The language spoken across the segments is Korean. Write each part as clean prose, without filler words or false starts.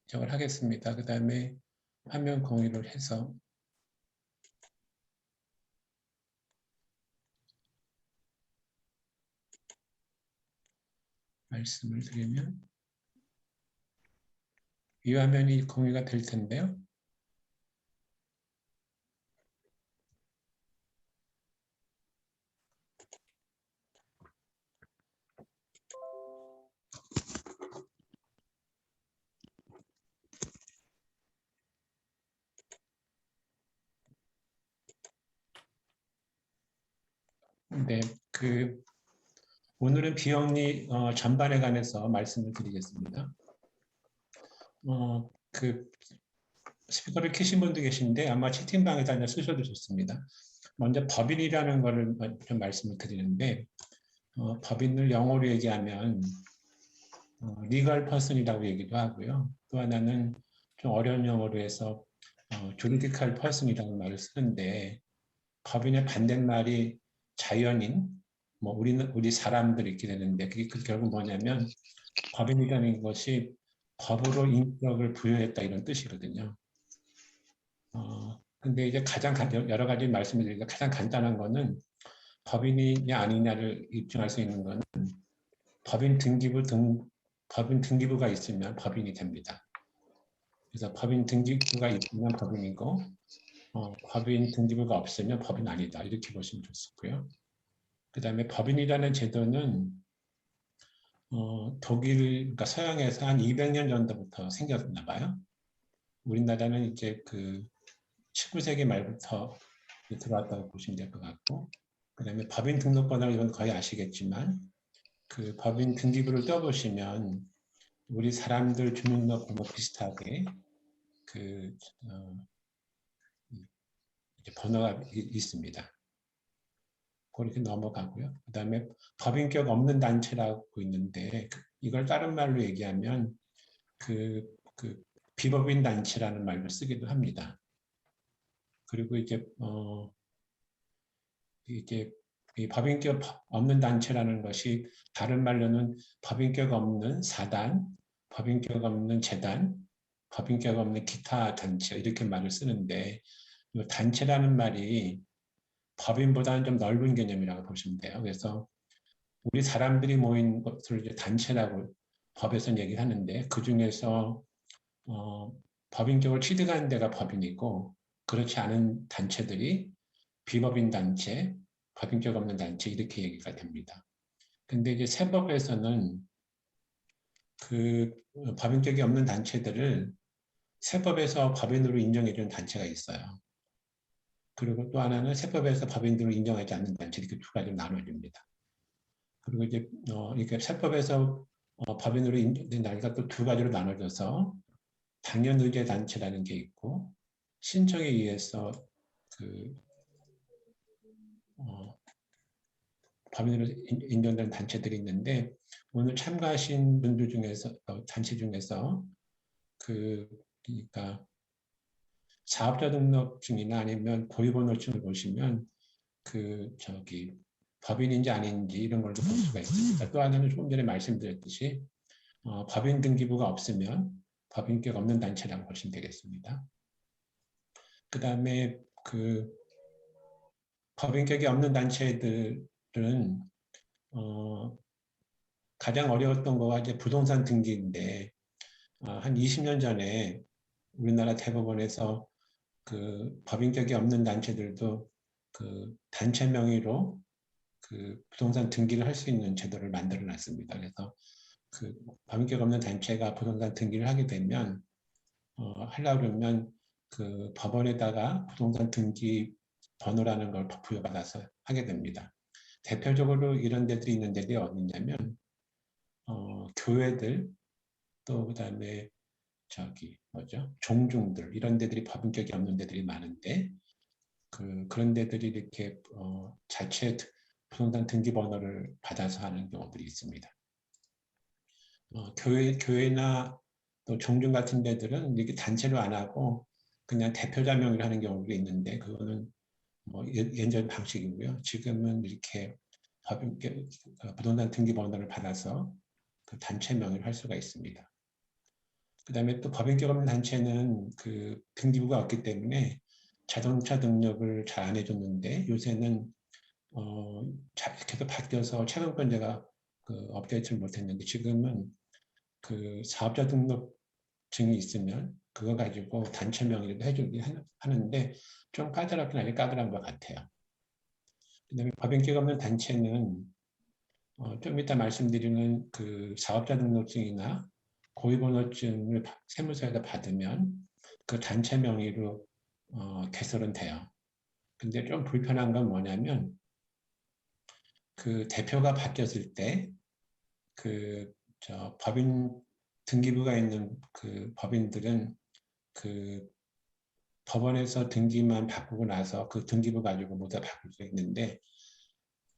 저걸 하겠습니다. 그 다음에 화면 공유를 해서 말씀을 드리면 이 화면이 공유가 될 텐데요. 네, 오늘은 비영리 전반에 관해서 말씀을 드리겠습니다. 스피커를 켜신 분도 계신데 아마 채팅방에다 그냥 쓰셔도 좋습니다. 먼저 법인이라는 거를 좀 말씀을 드리는데 법인을 영어로 얘기하면 legal person이라고 얘기도 하고요. 또 하나는 좀 어려운 영어로 해서 juridical person이라는 말을 쓰는데 법인의 반대말이 자연인, 뭐 우리 사람들 이렇게 되는데 그게 결국 뭐냐면 법인이라는 것이 법으로 인격을 부여했다 이런 뜻이거든요. 근데 이제 여러 가지 말씀을 드리니까 가장 간단한 거는 법인이냐 아니냐를 입증할 수 있는 거는 법인 등기부가 있으면 법인이 됩니다. 그래서 법인 등기부가 있으면 법인이고 법인 등기부가 없으면 법인 아니다 이렇게 보시면 좋고요. 그 다음에 법인이라는 제도는 그러니까 서양에서 한 200년 전부터 생겼나 봐요. 우리나라는 이제 19세기 말부터 들어왔다고 보시면 될 것 같고, 그 다음에 법인 등록번호를 이건 거의 아시겠지만, 그 법인 등기부를 떠보시면 우리 사람들 주민등록번호 비슷하게 이제 번호가 있습니다. 그렇게 넘어가고요. 그 다음에 법인격 없는 단체라고 있는데 이걸 다른 말로 얘기하면 비법인 단체라는 말을 쓰기도 합니다. 그리고 이제 이 법인격 없는 단체라는 것이 다른 말로는 법인격 없는 사단, 법인격 없는 재단, 법인격 없는 기타 단체 이렇게 말을 쓰는데 이 단체라는 말이 법인보다는 좀 넓은 개념이라고 보시면 돼요. 그래서 우리 사람들이 모인 것을 이제 단체라고 법에서는 얘기를 하는데 그 중에서 법인격을 취득하는 데가 법인이고 그렇지 않은 단체들이 비법인 단체, 법인격 없는 단체 이렇게 얘기가 됩니다. 근데 이제 세법에서는 법인격이 없는 단체들을 세법에서 법인으로 인정해주는 단체가 있어요. 그리고 또 하나는 세법에서 법인으로 인정하지 않는 단체 이렇게 두 가지로 나눠집니다. 그리고 이제 이렇게 세법에서 법인으로 인정된 단체가 또 두 가지로 나눠져서 당연의제 단체라는 게 있고 신청에 의해서 법인으로 인정된 단체들이 있는데 오늘 참가하신 분들 중에서 단체 중에서 그러니까 사업자 등록증이나 아니면 고유번호증을 보시면 법인인지 아닌지 이런 걸 볼 수가 있습니다. 또 하나는 조금 전에 말씀드렸듯이 법인 등기부가 없으면 법인격 없는 단체라고 보시면 되겠습니다. 그 다음에 법인격이 없는 단체들은 가장 어려웠던 거가 이제 부동산 등기인데 한 20년 전에 우리나라 대법원에서 법인격이 없는 단체들도 단체 명의로 부동산 등기를 할 수 있는 제도를 만들어 놨습니다. 그래서 법인격 없는 단체가 부동산 등기를 하게 되면 하려고 그러면 법원에다가 부동산 등기 번호라는 걸 부여받아서 하게 됩니다. 대표적으로 이런 데들이 있는 데들이 어디냐면 교회들 또 그다음에 종중들 이런 데들이 법인격이 없는 데들이 많은데 그런 데들이 이렇게 자체 부동산 등기번호를 받아서 하는 경우들이 있습니다. 교회나 또 종중 같은 데들은 이렇게 단체로 안 하고 그냥 대표자 명의로 하는 경우도 있는데 그거는 예전 방식이고요. 지금은 이렇게 부동산 등기번호를 받아서 단체 명의로 할 수가 있습니다. 그다음에 또 법인격 없는 단체는 그 등기부가 없기 때문에 자동차 등록을 잘 안 해줬는데 요새는 계속 바뀌어서 최근건 제가 그 업데이트를 못했는데 지금은 그 사업자 등록증이 있으면 그거 가지고 단체 명의로 해주긴 하는데 좀 까다롭긴 하게 까다로운 것 같아요. 그다음에 법인격 없는 단체는 좀 이따 말씀드리는 그 사업자 등록증이나 고유번호증을 세무서에다 받으면 그 단체 명의로 개설은 돼요. 근데 좀 불편한 건 뭐냐면 그 대표가 바뀌었을 때 그 법인 등기부가 있는 그 법인들은 그 법원에서 등기만 바꾸고 나서 그 등기부 가지고 모두 바꿀 수 있는데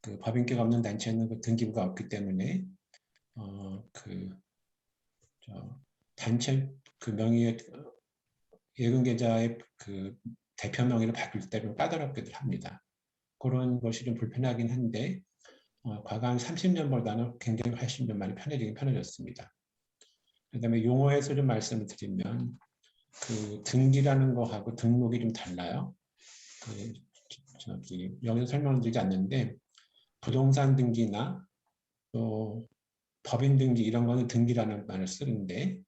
그 법인격 없는 단체는 그 등기부가 없기 때문에 그 단체 그 명의의 예금 계좌의 그 대표 명의를 바꿀 때 좀 까다롭기도 합니다. 그런 것이 좀 불편하긴 한데 과거 한 30년보다는 굉장히 훨씬 좀 많이 편해지긴 편해졌습니다. 그다음에 용어에서 좀 말씀을 드리면 그 등기라는 거하고 등록이 좀 달라요. 그 여기서 설명을 드리지 않는데 부동산 등기나 또 법인 등기 이런 거는 등기라는 말을 쓰는데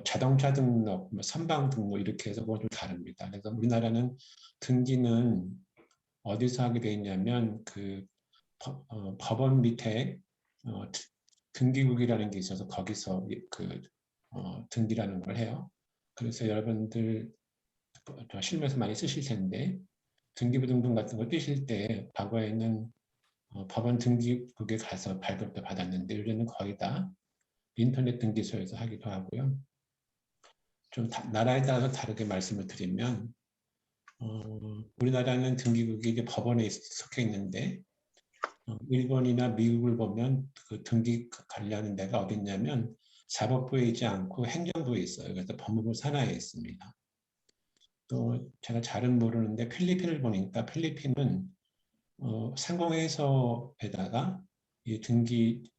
자동차 등록, 뭐 선박 등록 이렇게 해서 그건 좀 다릅니다. 그래서 우리나라는 등기는 어디서 하게 돼 있냐면 그 법원 밑에 등기국이라는 게 있어서 거기서 그 등기라는 걸 해요. 그래서 여러분들 실무에서 많이 쓰실 텐데 등기부 등본 같은 거 떼실 때 과거에는 법원 등기국에 가서 발급도 받았는데 요즘은 거의 다 인터넷 등기소에서 하기도 하고요. 좀 나라에 따라서 다르게 말씀을 드리면 우리나라는 등기국이 이제 법원에 속해 있는데 일본이나 미국을 보면 그 등기 관리하는 데가 어디 있냐면 사법부에 있지 않고 행정부에 있어요. 그래서 법무부 산하에 있습니다. 또 제가 잘은 모르는데 필리핀을 보니까 필리핀은 상공회의소에다가 이 등기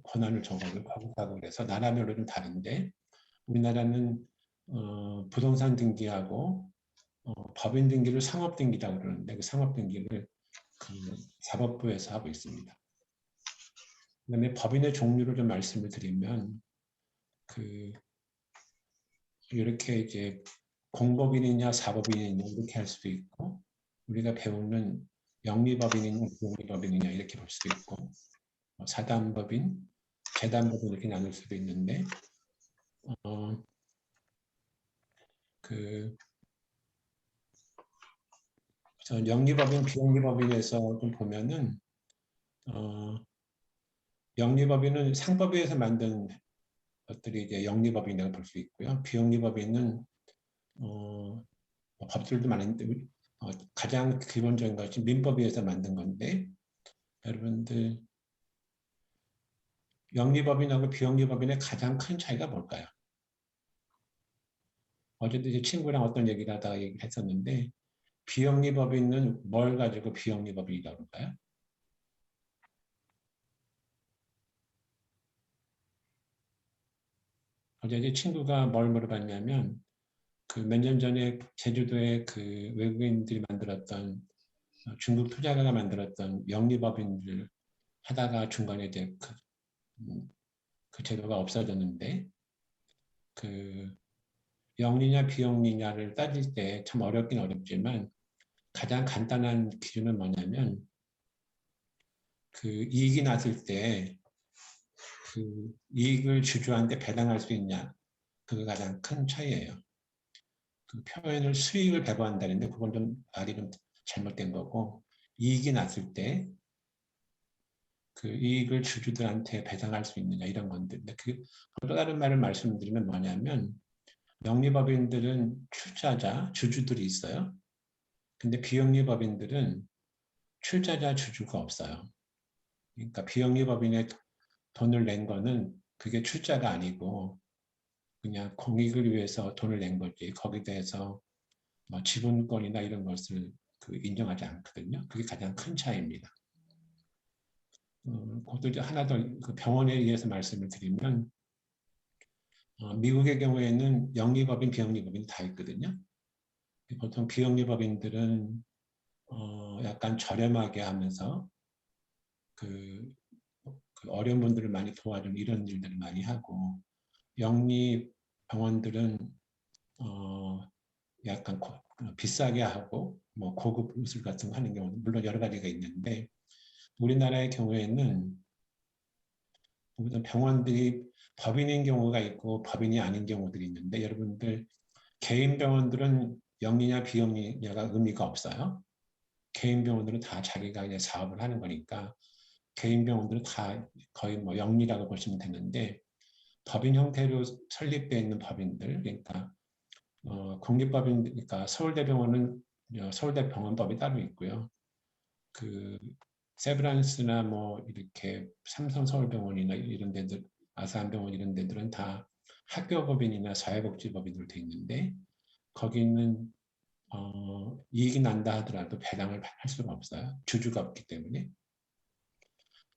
권한을 적어서 하고 그래서 나라별로 좀 다른데 우리나라는 부동산 등기하고 법인 등기를 상업 등기라고 그러는데 그 상업 등기를 그 사법부에서 하고 있습니다. 그다음에 법인의 종류를 좀 말씀을 드리면 그 이렇게 이제 공법인이냐 사법인이냐 이렇게 할 수도 있고 우리가 배우는 영리법인이냐 비영리법인이냐 이렇게 볼 수도 있고 사단법인, 재단법인 이렇게 나눌 수도 있는데 그 영리법인, 비영리법인에서 좀 보면은 영리법인은 상법위에서 만든 것들이 이제 영리법인이라고 볼 수 있고요. 비영리법인은 법들도 많은데 가장 기본적인 것이 민법위에서 만든 건데 여러분들 영리법인하고 비영리법인의 가장 큰 차이가 뭘까요? 어제도 이제 친구랑 어떤 얘기를 하다가 얘기를 했었는데 비영리법인은 뭘 가지고 비영리법인이라고 할까요? 어제 이제 친구가 뭘 물어봤냐면 그 몇 년 전에 제주도에 그 외국인들이 만들었던 중국 투자가가 만들었던 영리법인들 하다가 중간에 이제 그 제도가 없어졌는데 그 영리냐 비영리냐를 따질 때 참 어렵긴 어렵지만 가장 간단한 기준은 뭐냐면 그 이익이 났을 때 그 이익을 주주한테 배당할 수 있냐 그게 가장 큰 차이예요. 그 표현을 수익을 배분한다는데 그건 좀 말이 좀 잘못된 거고 이익이 났을 때 그 이익을 주주들한테 배당할 수 있느냐 이런 건데 근데 또 다른 말을 말씀드리면 뭐냐면 영리법인들은 출자자 주주들이 있어요. 근데 비영리법인들은 출자자 주주가 없어요. 그러니까 비영리법인에 돈을 낸 거는 그게 출자가 아니고 그냥 공익을 위해서 돈을 낸 거지 거기에 대해서 뭐 지분권이나 이런 것을 그 인정하지 않거든요. 그게 가장 큰 차이입니다. 그것도 하나 더 그 병원에 의해서 말씀을 드리면 미국의 경우에는 영리법인, 비영리법인 다 있거든요. 보통 비영리법인들은 약간 저렴하게 하면서 그 어려운 분들을 많이 도와주는 이런 일들을 많이 하고, 영리 병원들은 약간 비싸게 하고 뭐 고급 의술 같은 거 하는 경우는 물론 여러 가지가 있는데, 우리나라의 경우에는 모든 병원들이 법인인 경우가 있고 법인이 아닌 경우들이 있는데, 여러분들 개인 병원들은 영리냐 비영리냐가 의미가 없어요. 개인 병원들은 다 자기가 이제 사업을 하는 거니까 개인 병원들은 다 거의 뭐 영리라고 보시면 되는데, 법인 형태로 설립되어 있는 법인들, 그러니까 국립법인, 그러니까 서울대병원은 서울대병원법이 따로 있고요. 그 세브란스나 뭐 이렇게 삼성서울병원이나 이런 데들, 아산병원 이런 데들은 다 학교법인이나 사회복지법인으로 돼 있는데, 거기는 이익이 난다 하더라도 배당을 할 수가 없어요. 주주가 없기 때문에.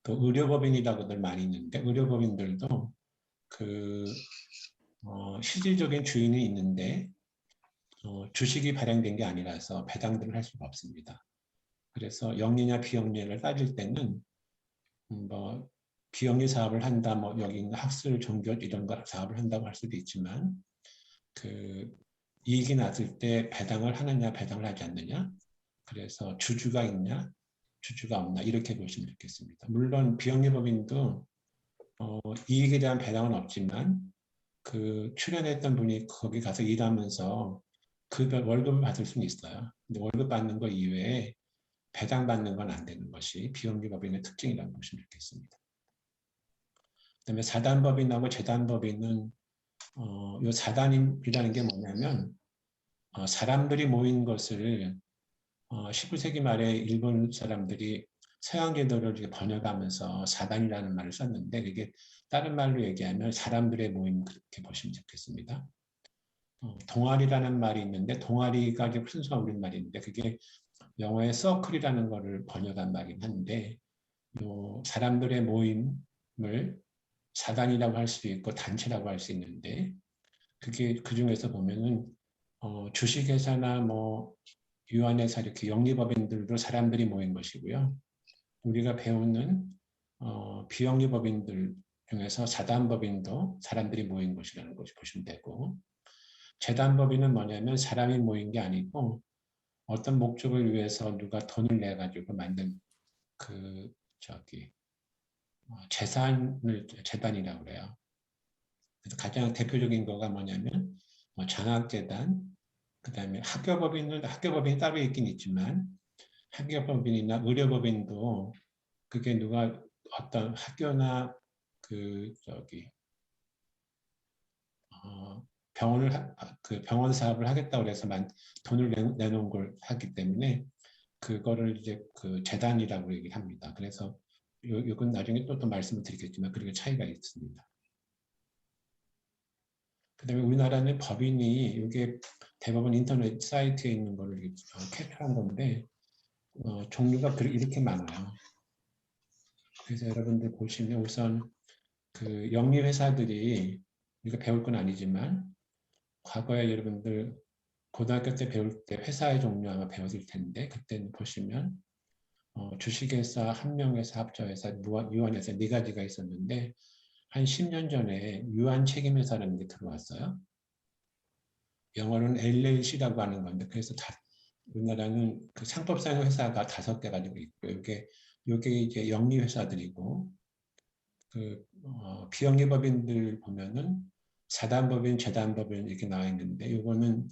또 의료법인이라고들 많이 있는데, 의료법인들도 그 실질적인 주인이 있는데 주식이 발행된 게 아니라서 배당들을 할 수가 없습니다. 그래서 영리냐 비영리를 따질 때는 뭐 비영리 사업을 한다, 뭐 여기 있는 학술, 종교 이런 거 사업을 한다고 할 수도 있지만, 그 이익이 났을 때 배당을 하느냐 배당을 하지 않느냐, 그래서 주주가 있냐 주주가 없나 이렇게 보시면 좋겠습니다. 물론 비영리법인도 이익에 대한 배당은 없지만 그 출연했던 분이 거기 가서 일하면서 그 월급을 받을 수는 있어요. 근데 월급 받는 거 이외에 배당 받는 건 안 되는 것이 비영리법인의 특징이라고 보시면 좋겠습니다. 그다음에 사단법인하고 재단법인은 이 사단이라는 게 뭐냐면 사람들이 모인 것을 19세기 말에 일본 사람들이 서양 제도를 번역하면서 사단이라는 말을 썼는데, 그게 다른 말로 얘기하면 사람들의 모임, 그렇게 보시면 좋겠습니다. 동아리라는 말이 있는데, 동아리가 순수한 우리말인데 그게 영어의 서클이라는 거를 번역한 말이긴 한데, 사람들의 모임을 사단이라고 할 수도 있고 단체라고 할 수 있는데, 그게 그 중에서 보면은 주식회사나 뭐 유한회사 이렇게 영리법인들도 사람들이 모인 것이고요. 우리가 배우는 비영리법인들 중에서 사단법인도 사람들이 모인 것이라는 것을 보시면 되고, 재단법인은 뭐냐면 사람이 모인 게 아니고 어떤 목적을 위해서 누가 돈을 내 가지고 만든 그 저기 재산을 재단이라고 그래요. 그래서 가장 대표적인 거가 뭐냐면 장학재단, 그다음에 학교법인이 따로 있긴 있지만 학교법인이나 의료법인도 그게 누가 어떤 학교나 그 저기 그 병원 사업을 하겠다고 해서 돈을 내놓은 걸 하기 때문에 그거를 이제 그 재단이라고 얘기합니다. 그래서 이건 나중에 또 말씀을 드리겠지만 그렇게 차이가 있습니다. 그다음에 우리나라는 법인이 이게 대법원 인터넷 사이트에 있는 거를 캡처한 건데 종류가 이렇게 많아요. 그래서 여러분들 보시면 우선 그 영리 회사들이 우리가 배울 건 아니지만 과거에 여러분들 고등학교 때 배울 때 회사의 종류 아마 배웠을 텐데, 그때는 보시면 주식회사, 한명회사, 합자회사, 유한회사 네 가지가 있었는데 한 10년 전에 유한책임회사라는 게 들어왔어요. 영어로는 LLC라고 하는 건데, 그래서 우리나라는 그 상법상 회사가 5개 가지고 있고, 이게 이제 영리 회사들이고, 그 비영리법인들 보면은 사단법인, 재단법인 이렇게 나와 있는데, 이거는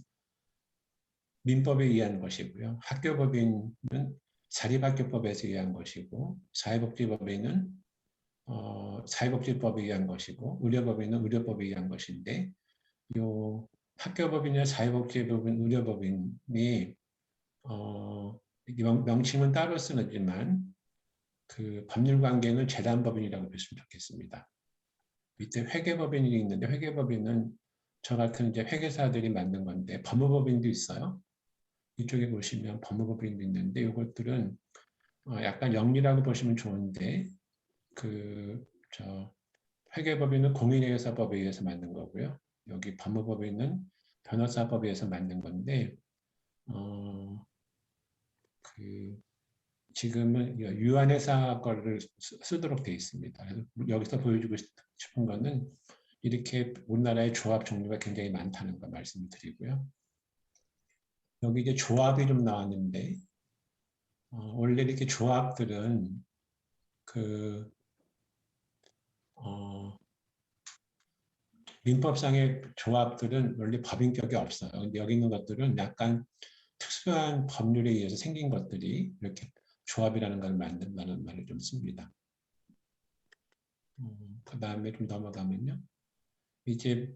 민법에 의한 것이고요. 학교법인은 사립학교법에서 의한 것이고, 사회복지법인은 사회복지법에 의한 것이고, 의료법인은 의료법에 의한 것인데, 요 학교법인이나 사회복지법인, 의료법인이 명칭은 따로 쓰지만 그 법률 관계는 재단법인이라고 보시면 좋겠습니다. 밑에 회계법인이 있는데 회계법인은 저 같은 이제 회계사들이 만든 건데, 법무법인도 있어요. 이쪽에 보시면 법무법인도 있는데 이것들은 약간 영리라고 보시면 좋은데 그 회계법인은 공인회계사법에 의해서 만든 거고요. 여기 법무법인은 변호사법에 의해서 만든 건데 그 지금은 유한회사 거를 쓰도록 되어 있습니다. 그래서 여기서 보여주고 싶은 거는 이렇게 우리나라의 조합 종류가 굉장히 많다는 거 말씀을 드리고요. 여기 이제 조합이 좀 나왔는데 원래 이렇게 조합들은 그 민법상의 조합들은 원래 법인격이 없어요. 근데 여기 있는 것들은 약간 특수한 법률에 의해서 생긴 것들이 이렇게 조합이라는 걸 만든다는 말을 좀 씁니다. 그 다음에 좀 넘어가면요. 이제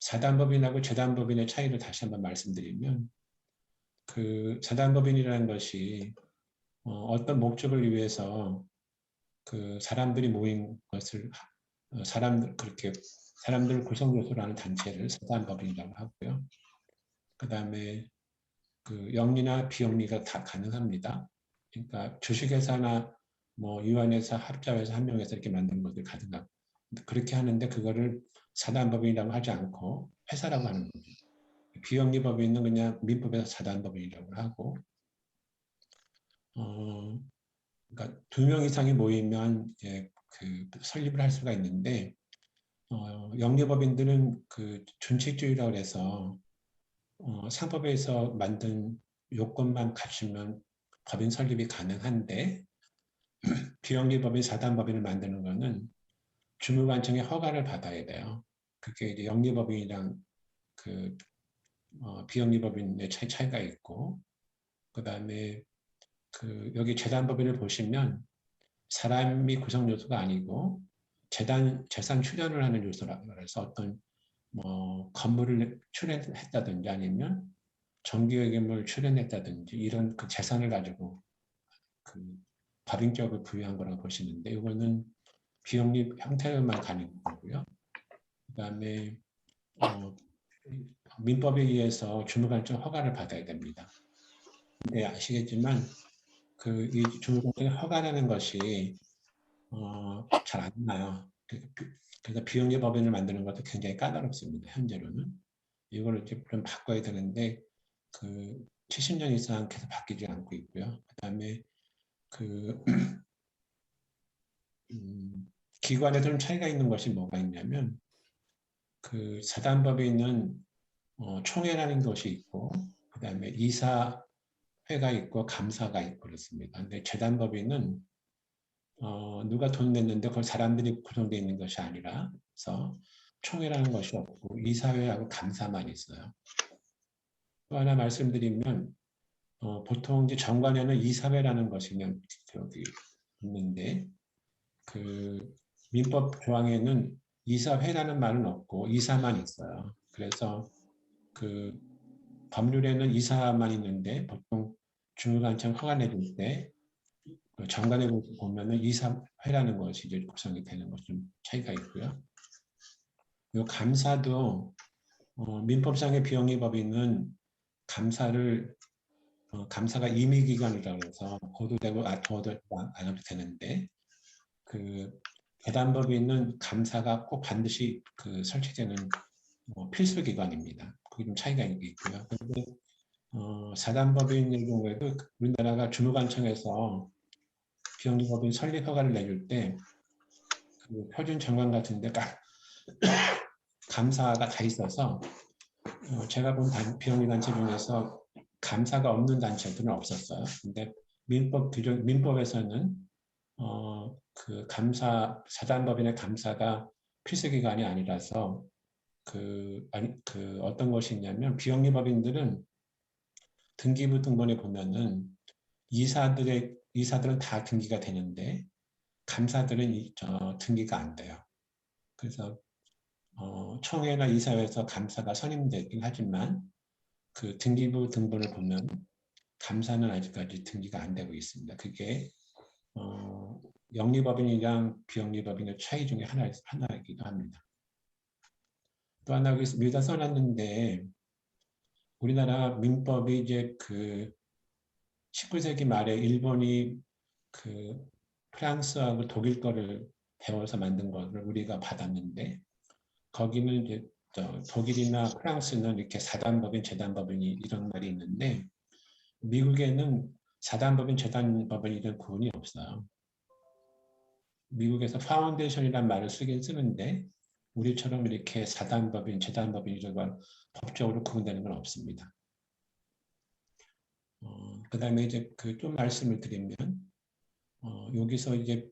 사단법인하고 재단법인의 차이를 다시 한번 말씀드리면 그 사단법인이라는 것이 어떤 목적을 위해서 그 사람들이 모인 것을 사람들 구성 요소로 하는 단체를 사단법인이라고 하고요. 그 다음에 그 영리나 비영리가 다 가능합니다. 그러니까 주식회사나 뭐 유한회사, 합자회사, 한명회사 이렇게 만드는 것들 가능하고 그렇게 하는데 그거를 사단법인이라고 하지 않고 회사라고 하는 거죠. 비영리법인은 그냥 민법에서 사단법인이라고 하고 그러니까 2명 이상이 모이면 이제 그 설립을 할 수가 있는데 영리법인들은 그 준칙주의라고 해서 상법에서 만든 요건만 갖추면 법인 설립이 가능한데 비영리법인 사단법인을 만드는 것은 주무관청의 허가를 받아야 돼요. 그게 이제 영리법인이랑 그 비영리법인의 차이가 있고 그 다음에 그 여기 재단법인을 보시면 사람이 구성 요소가 아니고 재산 출연을 하는 요소라고 해서 어떤 뭐 건물을 출연했다든지 아니면 정기회계물 출연했다든지 이런 그 재산을 가지고 그 법인격을 부여한 거라고 보시는데 이거는 비영리 형태로만 가는 거고요. 그다음에 민법에 의해서 주무관청 허가를 받아야 됩니다. 근데 아시겠지만 그 이 주무관청 허가라는 것이 잘 안 나요. 그래서 비영리 법인을 만드는 것도 굉장히 까다롭습니다. 현재로는 이걸 이제 좀 바꿔야 되는데 그 70년 이상 계속 바뀌지 않고 있고요. 그다음에 그 기관에 좀 차이가 있는 것이 뭐가 있냐면 그 사단법인은 총회라는 것이 있고 그다음에 이사회가 있고 감사가 있고 그렇습니다. 근데 재단법인은 누가 돈 냈는데 그걸 사람들이 구성되어 있는 것이 아니라 그래서 총회라는 것이 없고 이사회하고 감사만 있어요. 또 하나 말씀드리면 보통 이제 정관에는 이사회라는 것이 그냥 저기 있는데 그 민법 조항에는 이사회라는 말은 없고 이사만 있어요. 그래서 그 법률에는 이사만 있는데 보통 중후관청 허가 내줄 때 정관에 보면은 이사회라는 것이 이제 구성이 되는 것 좀 차이가 있고요. 이 감사도 민법상의 비영리법인은 감사가 임의기관이라고 해서 거두되고 도와도 안 해도 되는데 그 재단법인은 감사가 꼭 반드시 그 설치되는 필수기관입니다. 그게 좀 차이가 있고요. 그런데 사단법인의 경우에도 우리나라가 주무관청에서 비영리법인 설립 허가를 내줄 때 그 표준 정관 같은 데가 감사가 다 있어서 제가 본 비영리 단체 중에서 감사가 없는 단체들은 없었어요. 근데 민법에서는 그 사단법인의 감사가 필수기관이 아니라서 그 어떤 것이 있냐면 비영리법인들은 등기부 등본에 보면은 이사들은 다 등기가 되는데 감사들은 등기가 안 돼요. 그래서 총회나 이사회에서 감사가 선임되긴 하지만 그 등기부 등본을 보면 감사는 아직까지 등기가 안 되고 있습니다. 그게 영리법인이랑 비영리법인의 차이 중에 하나이기도 합니다. 또 하나 여기다 써놨는데 우리나라 민법이 이제 그 19세기 말에 일본이 그 프랑스하고 독일 거를 배워서 만든 것을 우리가 받았는데 거기는 이제 독일이나 프랑스는 이렇게 사단법인, 재단법인이 이런 말이 있는데 미국에는 사단법인, 재단법인 이런 구분이 없어요. 미국에서 파운데이션이라는 말을 쓰긴 쓰는데 우리처럼 이렇게 사단법인, 재단법인 이런 걸 법적으로 구분되는 건 없습니다. 그 다음에 이제 그 좀 말씀을 드리면 여기서 이제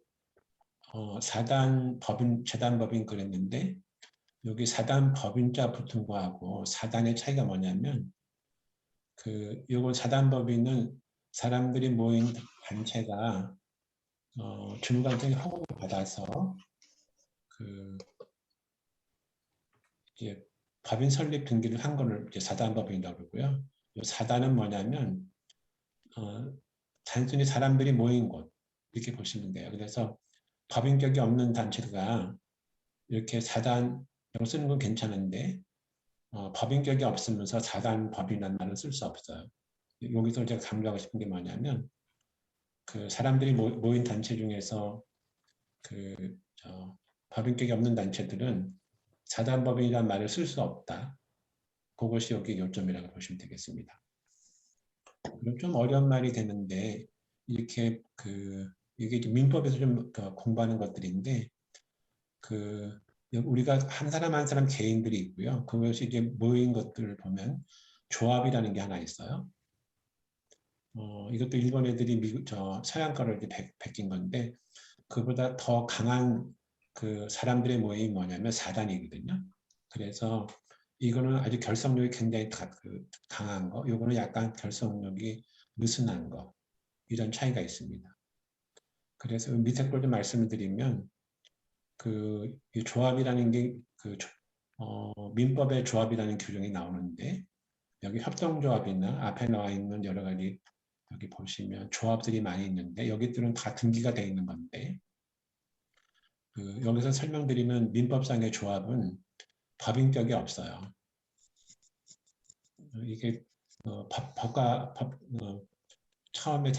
사단법인, 재단법인 그랬는데 여기 사단법인자 붙은 거하고 사단의 차이가 뭐냐면 요거 사단법인은 사람들이 모인 단체가 주무관청의 허가를 받아서 이제 법인 설립 등기를 한 거를 이제 사단법인이라고 그러고요. 이 사단은 뭐냐면 단순히 사람들이 모인 곳 이렇게 보시면 돼요. 그래서 법인격이 없는 단체가 이렇게 사단으로 쓰는 건 괜찮은데 법인격이 없으면서 사단법인이라는 말을 쓸 수 없어요. 여기서 제가 강조하고 싶은 게 뭐냐면 그 사람들이 모인 단체 중에서 법인격이 없는 단체들은 사단법인이라는 말을 쓸 수 없다. 그것이 여기 요점이라고 보시면 되겠습니다. 그럼 좀 어려운 말이 되는데 이렇게 이게 민법에서 좀 공부하는 것들인데 우리가 한 사람 한 사람 개인들이 있고요. 그것이 이제 모인 것들을 보면 조합이라는 게 하나 있어요. 이것도 일본 애들이 서양 거를 이제 베낀 건데 그보다 더 강한 사람들의 모임이 뭐냐면 사단이거든요. 그래서 이거는 아주 결속력이 굉장히 강한 거, 이거는 약간 결속력이 느슨한 거 이런 차이가 있습니다. 그래서 밑에 걸 좀 말씀을 드리면 이 조합이라는 게 민법의 조합이라는 규정이 나오는데 여기 협동조합이나 앞에 나와 있는 여러 가지 여기 보시면 조합들이 많이 있는데 여기들은 다 등기가 되어 있는 건데 여기서 설명드리면 민법상의 조합은 법인격이 없어요. 이게 처음에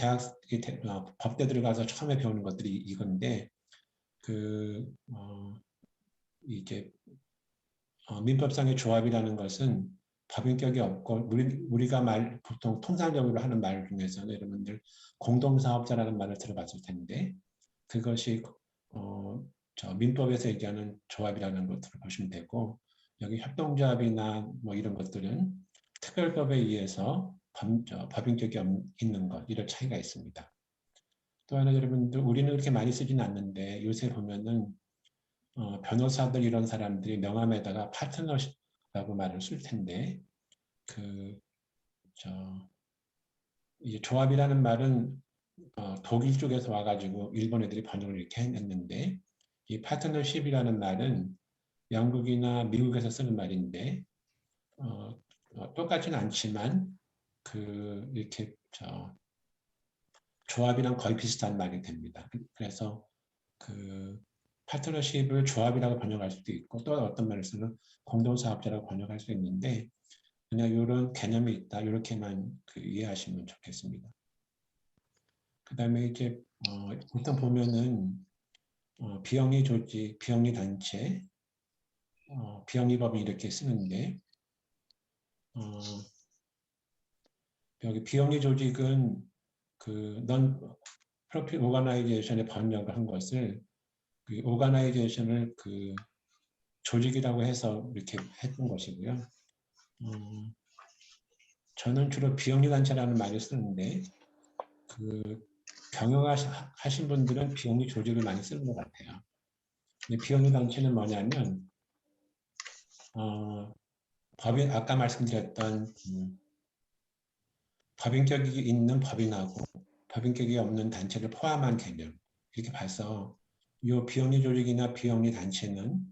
법대 들어가서 처음에 배우는 것들이 이건데 이제 민법상의 조합이라는 것은 법인격이 없고 우리가 보통 통상적으로 하는 말 중에서는 여러분들 공동사업자라는 말을 들어봤을 텐데 그것이 민법에서 얘기하는 조합이라는 것들을 보시면 되고 여기 협동조합이나 뭐 이런 것들은 특별법에 의해서 법인격이 있는 것 이런 차이가 있습니다. 또 하나 여러분들 우리는 그렇게 많이 쓰지는 않는데 요새 보면은 변호사들 이런 사람들이 명함에다가 파트너십이라고 말을 쓸 텐데 이제 조합이라는 말은 독일 쪽에서 와가지고 일본 애들이 번역을 이렇게 했는데 이 파트너십이라는 말은 영국이나 미국에서 쓰는 말인데 똑같지는 않지만 이렇게 조합이랑 거의 비슷한 말이 됩니다. 그래서 파트너십을 조합이라고 번역할 수도 있고 또 어떤 말을 쓰면 공동사업자라고 번역할 수 있는데 그냥 이런 개념이 있다 이렇게만 이해하시면 좋겠습니다. 그 다음에 이제 일단 보면은 비영리 조직, 비영리 단체, 비영리 법인 이렇게 쓰는데 여기 비영리 조직은 non profit organization의 번역을 한 것을 organization을 조직이라고 해서 이렇게 했던 것이고요. 저는 주로 비영리 단체라는 말을 쓰는데 경영하신 분들은 비영리 조직을 많이 쓰는 것 같아요. 근데 비영리 단체는 뭐냐면 법인 아까 말씀드렸던 법인격이 있는 법인하고 법인격이 없는 단체를 포함한 개념 이렇게 봐서 이 비영리 조직이나 비영리 단체는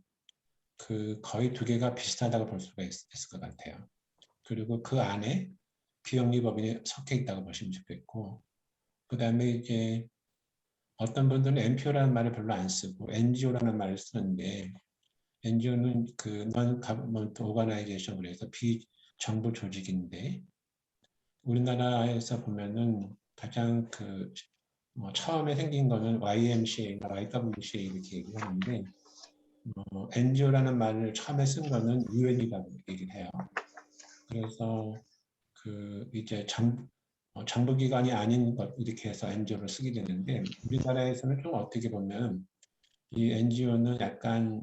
거의 두 개가 비슷하다고 볼 수가 있을 것 같아요. 그리고 그 안에 비영리 법인이 섞여 있다고 보시면 좋겠고 그 다음에 이제 어떤 분들은 NPO라는 말을 별로 안 쓰고 NGO라는 말을 쓰는데 NGO는 Non-Government Organization 그래서 비정부 조직인데 우리나라에서 보면은 가장 처음에 생긴 거는 YMCA나 YWCA 이렇게 얘기를 하는데 NGO라는 말을 처음에 쓴 거는 유엔이라고 얘기를 해요. 그래서 이제 정부기관이 아닌 것 이렇게 해서 NGO를 쓰게 되는데 우리나라에서는 좀 어떻게 보면 이 NGO는 약간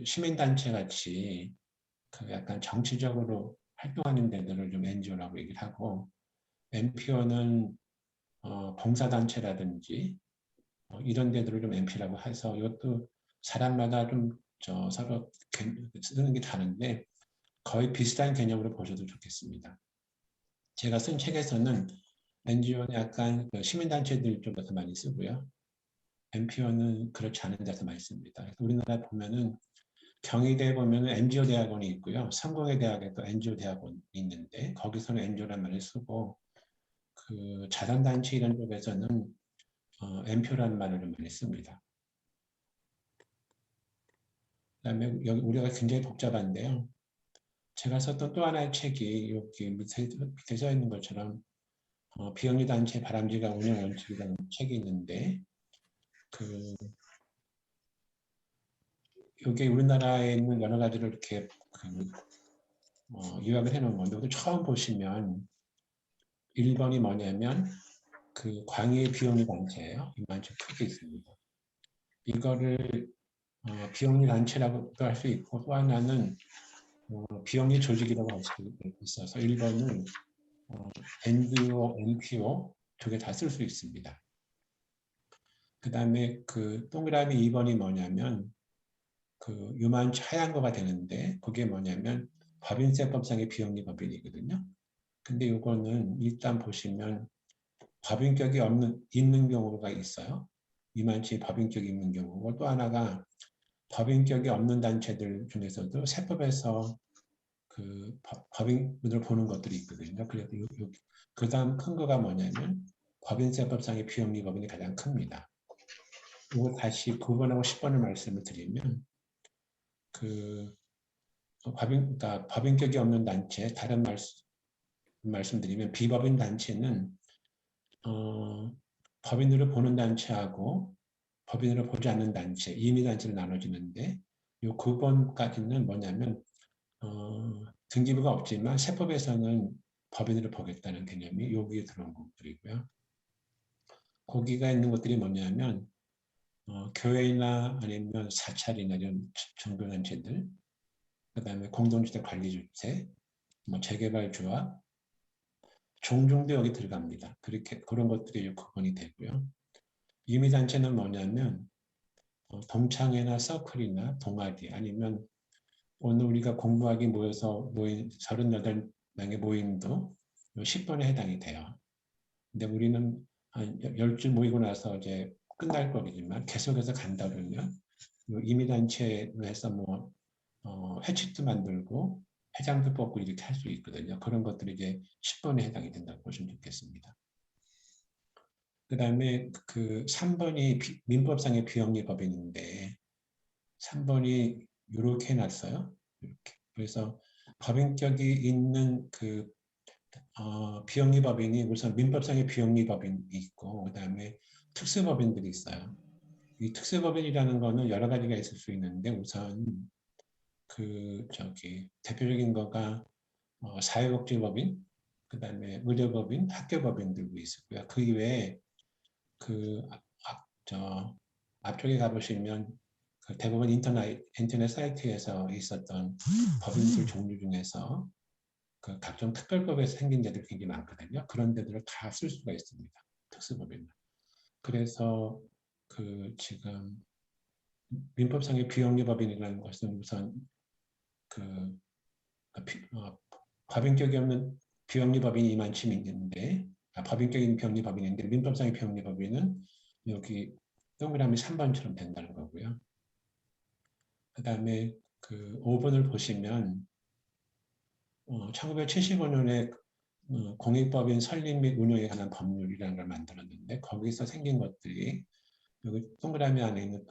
시민단체 같이 약간 정치적으로 활동하는 데들을 좀 NGO라고 얘기를 하고 NPO는 봉사단체라든지 이런 데들을 좀 NP라고 해서 이것도 사람마다 좀 서로 쓰는 게 다른데 거의 비슷한 개념으로 보셔도 좋겠습니다. 제가 쓴 책에서는 NGO는 약간 시민단체들 쪽에서 많이 쓰고요. NPO는 그렇지 않은 데서 많이 씁니다. 우리나라 보면은 경희대에 보면은 NGO 대학원이 있고요. 성공회대학에도 NGO 대학원이 있는데 거기서는 NGO란 말을 쓰고 자선단체 이런 쪽에서는 NPO라는 말을 좀 많이 씁니다. 그다음에 여기 우리가 굉장히 복잡한데요. 제가 썼던 또 하나의 책이 여기 밑에 써 있는 것처럼 비영리 단체 바람직한 운영 원칙이라는 책이 있는데 이게 우리나라에 있는 여러 가지를 이렇게 요약을 해놓은 건데 처음 보시면 1번이 뭐냐면 광의의 비영리 단체예요. 이만큼 크게 있습니다. 이거를 비영리 단체라고도 할 수 있고 또 하나는 비영리 조직이라고 할 수 있어서 1번은 NGO, NPO 두 개 다 쓸 수 있습니다. 그 다음에 동그라미 2번이 뭐냐면 유만치 하얀 거가 되는데 그게 뭐냐면 법인세법상의 비영리 법인이거든요. 근데 이거는 일단 보시면 법인격이 있는 경우가 있어요. 이만치 법인격이 있는 경우고 또 하나가 법인격이 없는 단체들 중에서도 세법에서 법인을 보는 것들이 있거든요. 그래서 그 다음 큰 거가 뭐냐면 법인세법상의 비영리 법인이 가장 큽니다. 이거 다시 9번하고 10번을 말씀을 드리면 그러니까 법인격이 없는 단체, 다른 말씀드리면 비법인 단체는 법인으로 보는 단체하고 법인으로 보지 않는 단체, 임의단체로 나눠지는데 이 9번까지는 뭐냐면 등기부가 없지만 세법에서는 법인으로 보겠다는 개념이 여기에 들어온 것들이고요. 거기가 있는 것들이 뭐냐면 교회나 아니면 사찰이나 이런 종교단체들, 그 다음에 공동주택 관리주택, 재개발조합, 종중도 여기 들어갑니다. 그런 것들이 9번이 되고요. 임의단체는 뭐냐면 동창회나 서클이나 동아리 아니면 오늘 우리가 공부하기 모여서 모인 38명의 모임도 10번에 해당이 돼요. 근데 우리는 한 10주 모이고 나서 이제 끝날 거지만 계속해서 간다 그러면 임의단체로 해서 회칙도 만들고 회장도 뽑고 이렇게 할 수 있거든요. 그런 것들이 이제 10번에 해당이 된다고 보시면 좋겠습니다. 그 다음에 3번이 민법상의 비영리 법인인데 3번이 이렇게 해놨어요. 이렇게. 그래서 법인격이 있는 비영리 법인이 우선 민법상의 비영리 법인이 있고 그 다음에 특수법인들이 있어요. 이 특수법인이라는 거는 여러 가지가 있을 수 있는데 우선 대표적인 거가 사회복지법인, 그 다음에 의료법인, 학교법인 들고 있고요. 그 이외에 앞쪽에 가보시면 대부분 인터넷 사이트에서 있었던 법인들 종류 중에서 각종 특별법에서 생긴 데들이 굉장히 많거든요. 그런 데들을 다 쓸 수가 있습니다. 특수법인을. 그래서 지금 민법상의 비영리법인이라는 것은 우선 법인격이 없는 비영리법인이 이만큼 있는데 법인격인 비영리법인인데 민법상의 비영리법인은 여기 동그라미 3번처럼 된다는 거고요. 그 다음에 5번을 보시면 1975년에 공익법인 설립 및 운영에 관한 법률이라는 걸 만들었는데 거기서 생긴 것들이 여기 동그라미 안에 있는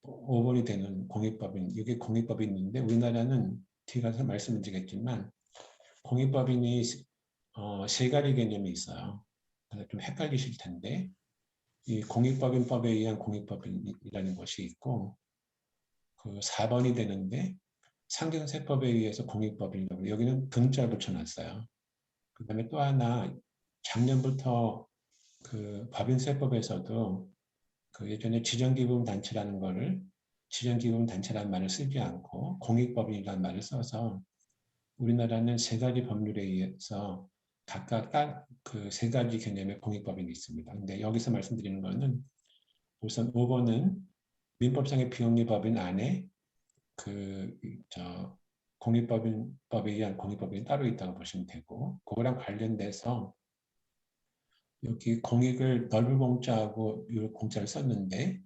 5번이 되는 공익법인, 이게 공익법인인데 우리나라는 뒤에 가서 말씀을 드리겠지만 공익법인이 세 가지 개념이 있어요. 좀 헷갈리실 텐데 이 공익법인법에 의한 공익법인이라는 것이 있고 그 4번이 되는데 상경세법에 의해서 공익법인이라고 여기는 등자 붙여놨어요. 그 다음에 또 하나 작년부터 그 법인세법에서도 그 예전에 지정기금단체라는 거를 지정기금단체라는 말을 쓰지 않고 공익법인이라는 말을 써서 우리나라는 세 가지 법률에 의해서 각각 딱 그 세 가지 개념의 공익법인이 있습니다. 근데 여기서 말씀드리는 거는 우선 5번은 민법상의 비영리법인 안에 저 공익법인법에 의한 공익법인이 따로 있다고 보시면 되고 그거랑 관련돼서 여기 공익을 넓은 공자하고 이 공자를 썼는데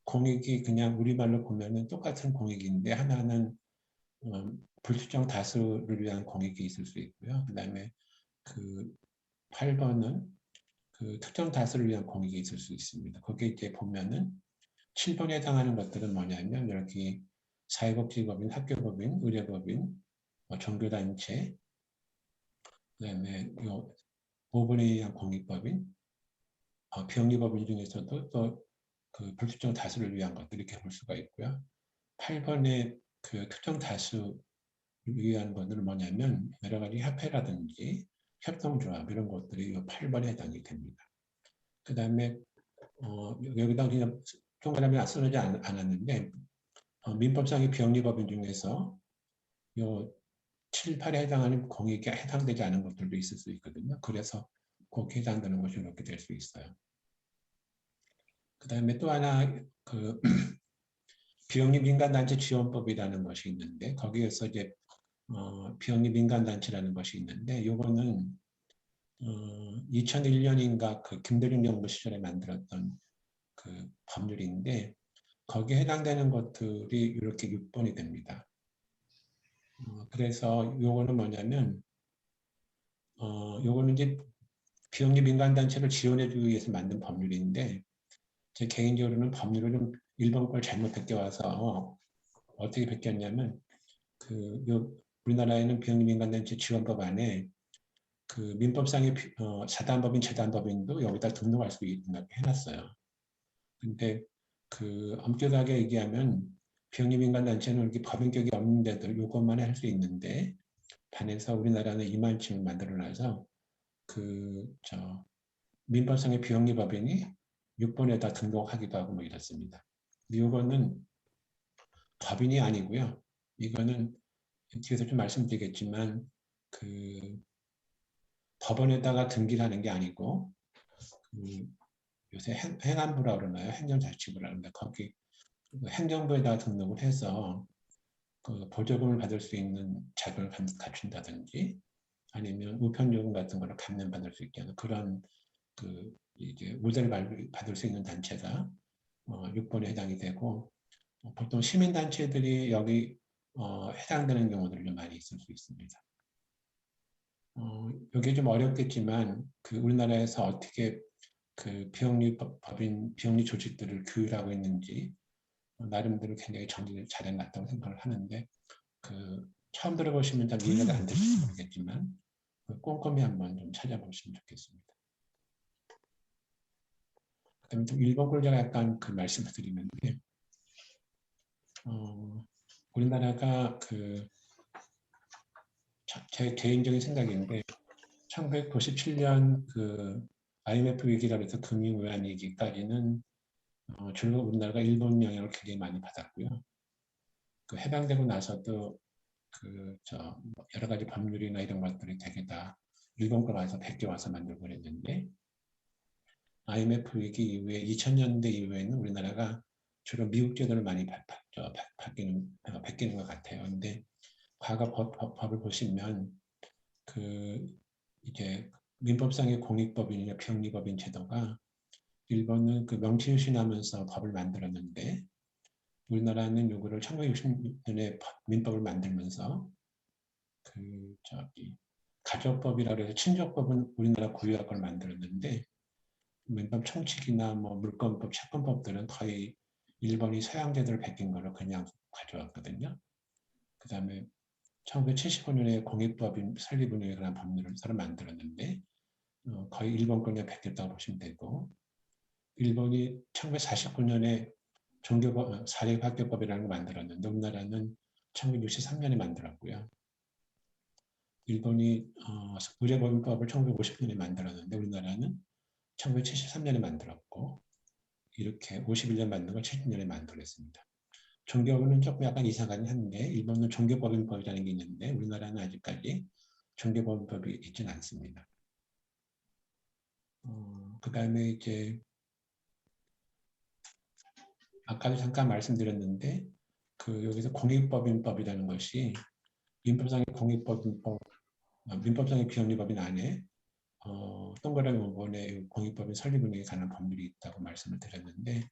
공익이 그냥 우리말로 보면은 똑같은 공익인데 하나는 불특정 다수를 위한 공익이 있을 수 있고요. 그 다음에 그 8번은 그 특정 다수를 위한 공익이 있을 수 있습니다. 거기에 이제 보면은 7번에 해당하는 것들은 뭐냐면 여기 사회복지법인, 학교법인, 의료법인, 종교단체, 그다음에 요 5번에 의한 공익법인, 비영리법인 중에서도 또 그 불특정 다수를 위한 것들 이렇게 볼 수가 있고요. 8번에 그 특정 다수를 위한 것들은 뭐냐면 여러 가지 협회라든지 협동조합 이런 것들이 이 8번에 해당이 됩니다. 그 다음에 여기다 그냥 동그라미 쓰지 않았는데 민법상의 비영리법인 중에서 요 7, 8에 해당하는 공익에 해당되지 않은 것들도 있을 수 있거든요. 그래서 거기에 해당되는 것이 이렇게 될 수 있어요. 그 다음에 또 하나 그 비영리민간단체 지원법이라는 것이 있는데 거기에서 이제 비영리민간단체라는 것이 있는데 요거는 2001년인가 그 김대중 정부 시절에 만들었던 그 법률인데 거기에 해당되는 것들이 이렇게 6번이 됩니다. 그래서 요거는 뭐냐면 요거는 이제 비영리 민간단체를 지원해주기 위해서 만든 법률인데 제 개인적으로는 법률을 좀 일본 걸 잘못 베껴와서 어떻게 베꼈냐면 우리나라에는 비영리 민간단체 지원법 안에 그 민법상의 사단법인, 재단법인도 여기다 등록할 수 있게 해놨어요. 근데 엄격하게 얘기하면 비영리 민간단체는 이렇게 법인격이 없는 데들 요것만 할 수 있는데 반해서 우리나라는 이만침을 만들어놔서 민법상의 비영리 법인이 6번에다 등록하기도 하고 뭐 이렇습니다. 이거는 법인이 아니고요. 이거는 뒤에서 좀 말씀드리겠지만 법원에다가 등기를 하는 게 아니고 요새 행안부라 그러나요? 행정자치부라 그러는데 거기 행정부에다 등록을 해서 보조금을 받을 수 있는 자격을 갖춘다든지 아니면 우편요금 같은 거를 감면받을 수 있게 하는 그런 이제 우대를 받을 수 있는 단체가 6번에 해당이 되고 보통 시민단체들이 여기 해당되는 경우들이 좀 많이 있을 수 있습니다. 이게 좀 어렵겠지만 우리나라에서 어떻게 비영리 법인, 비영리 조직들을 규율하고 있는지 나름대로 굉장히 정리를 잘 해놨다고 생각을 하는데 처음 들어보시면 잘 이해가 안 될지 모르겠지만 꼼꼼히 한번 좀 찾아보시면 좋겠습니다. 그다음에 좀 일본 걸 제가 약간 말씀을 드리는데 우리나라가 제 개인적인 생각인데 1997년 IMF 위기라고 해서 금융위안 위기까지는 주로 우리나라가 일본 영향을 굉장히 많이 받았고요. 해방되고 나서도 여러 가지 법률이나 이런 것들이 되게 다 일본 걸 와서 베껴와서 만들고 그랬는데 IMF 위기 이후에 2000년대 이후에는 우리나라가 주로 미국 제도를 많이 베끼는 것 같아요. 근데 과거 법을 보시면 이제 민법상의 공익법인이나 비영리법인 제도가 일본은 명치유신하면서 법을 만들었는데 우리나라는 요거를 1960년에 민법을 만들면서 가족법이라고 해서 친족법은 우리나라 고유할 걸 만들었는데 민법 청칙이나 뭐 물권법, 채권법들은 거의 일본이 서양 제도를 베낀 거로 그냥 가져왔거든요. 그 다음에 1975년에 공익법인 설립운영에 관한 법률을 새로 만들었는데 거의 일본 거에 베꼈다고 보시면 되고, 일본이 1949년에 사립학교법이라는 걸 만들었는데 우리나라는 1963년에 만들었고요. 일본이 의료법인법을 1950년에 만들었는데 우리나라는 1973년에 만들었고, 이렇게 51년 만든 걸 70년에 만들었습니다. 종교는 조금 약간 이상하긴 한데 일본은 종교법인법이라는 게 있는데 우리나라는 아직까지 종교법인법이 있지는 않습니다. 그 다음에 이제 아까도 잠깐 말씀드렸는데 여기서 공익법인법이라는 것이 민법상의 공익법인법, 민법상의 비영리법인 안에 동그라미 원본에 공익법인 설립 운영에 관한 법률이 있다고 말씀을 드렸는데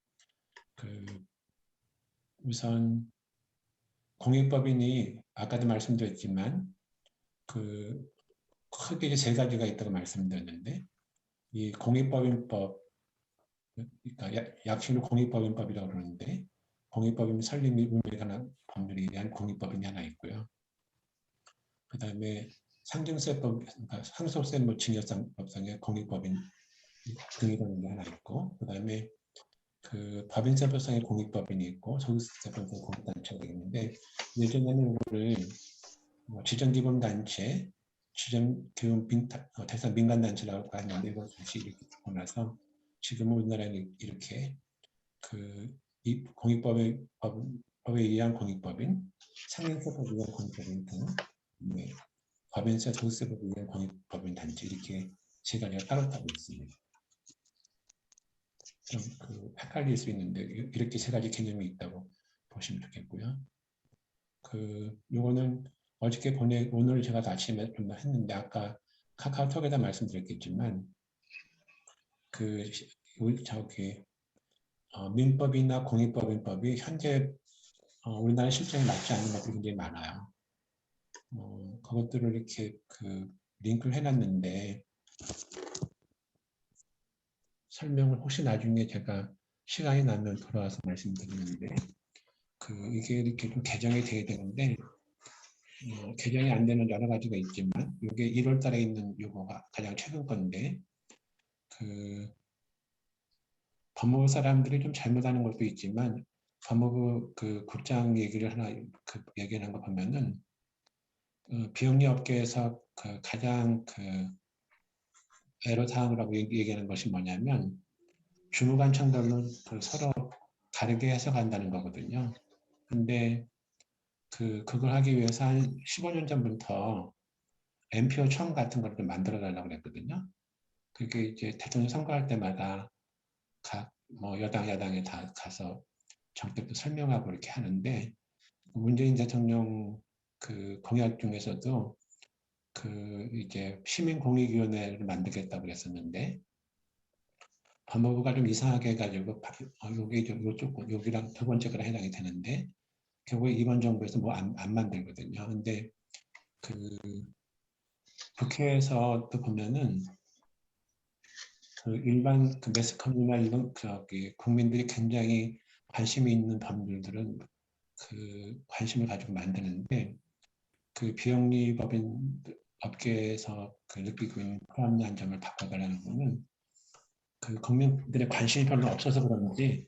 우선 공익법인이 아까도 말씀드렸지만 크게 세 가지가 있다고 말씀드렸는데 이 공익법인법, 그러니까 약식으로 공익법인법이라고 그러는데 공익법인 설립 및 운영에 관한 법률에 대한 공익법인이 하나 있고요. 그 다음에 상증세법, 그러니까 상속세 뭐 증여법상의 공익법인 등이라는 게 하나 있고, 그 다음에 법인세법상의 공익법인이 있고 소득세법상의 공익단체가 있는데 예전에는 이거를 지정기본단체, 대상 민간단체라고 하는데 이걸 다시 이렇게 듣고 나서 지금 우리나라는 이렇게 이 공익법에 의한 공익법인, 상인세법에 의한 공익법인 등 법인세, 소득세법에 의한 공익법인 단체 이렇게 세 가지가 따로 있습니다. 좀 헷갈릴 수 있는데 이렇게 세 가지 개념이 있다고 보시면 좋겠고요. 요거는 어저께 오늘 제가 아침에 좀 했는데 아까 카카오톡에다 말씀드렸겠지만 민법이나 공익법인법이 현재 우리나라 실정에 맞지 않는 것들이 굉장히 많아요. 그것들을 이렇게 링크를 해놨는데 설명을 혹시 나중에 제가 시간이 나면 돌아와서 말씀드리는데 이게 이렇게 좀 개정이 돼야 되는데 개정이 안 되는 여러 가지가 있지만 이게 1월 달에 있는 요거가 가장 최근 건데 법무부 사람들이 좀 잘못하는 것도 있지만 법무부 국장 얘기를 하나 얘기하는 거 보면은 비영리 업계에서 가장 애로사항이라고 얘기하는 것이 뭐냐면 주무관청별로 서로 다르게 해석한다는 거거든요. 근데 그걸 하기 위해서 한 15년 전부터 MPO 청 같은 걸 좀 만들어 달라고 그랬거든요. 그게 이제 대통령 선거할 때마다 각 여당, 야당에 다 가서 정책도 설명하고 이렇게 하는데 문재인 대통령 공약 중에서도 이제 시민공익위원회를 만들겠다고 그랬었는데 법무부가 좀 이상하게 해가지고 요게 좀 여기랑 두 번째 거랑 해당이 되는데 결국에 이번 정부에서 뭐 안 만들거든요. 근데 국회에서 또 보면은 일반 매스컴이나 이런 국민들이 굉장히 관심이 있는 법률들은 관심을 가지고 만드는데 비영리 법인 업계에서 느끼고 있는 불합리한 점을 바꿔달라는 거는 국민들의 관심이 별로 없어서 그런지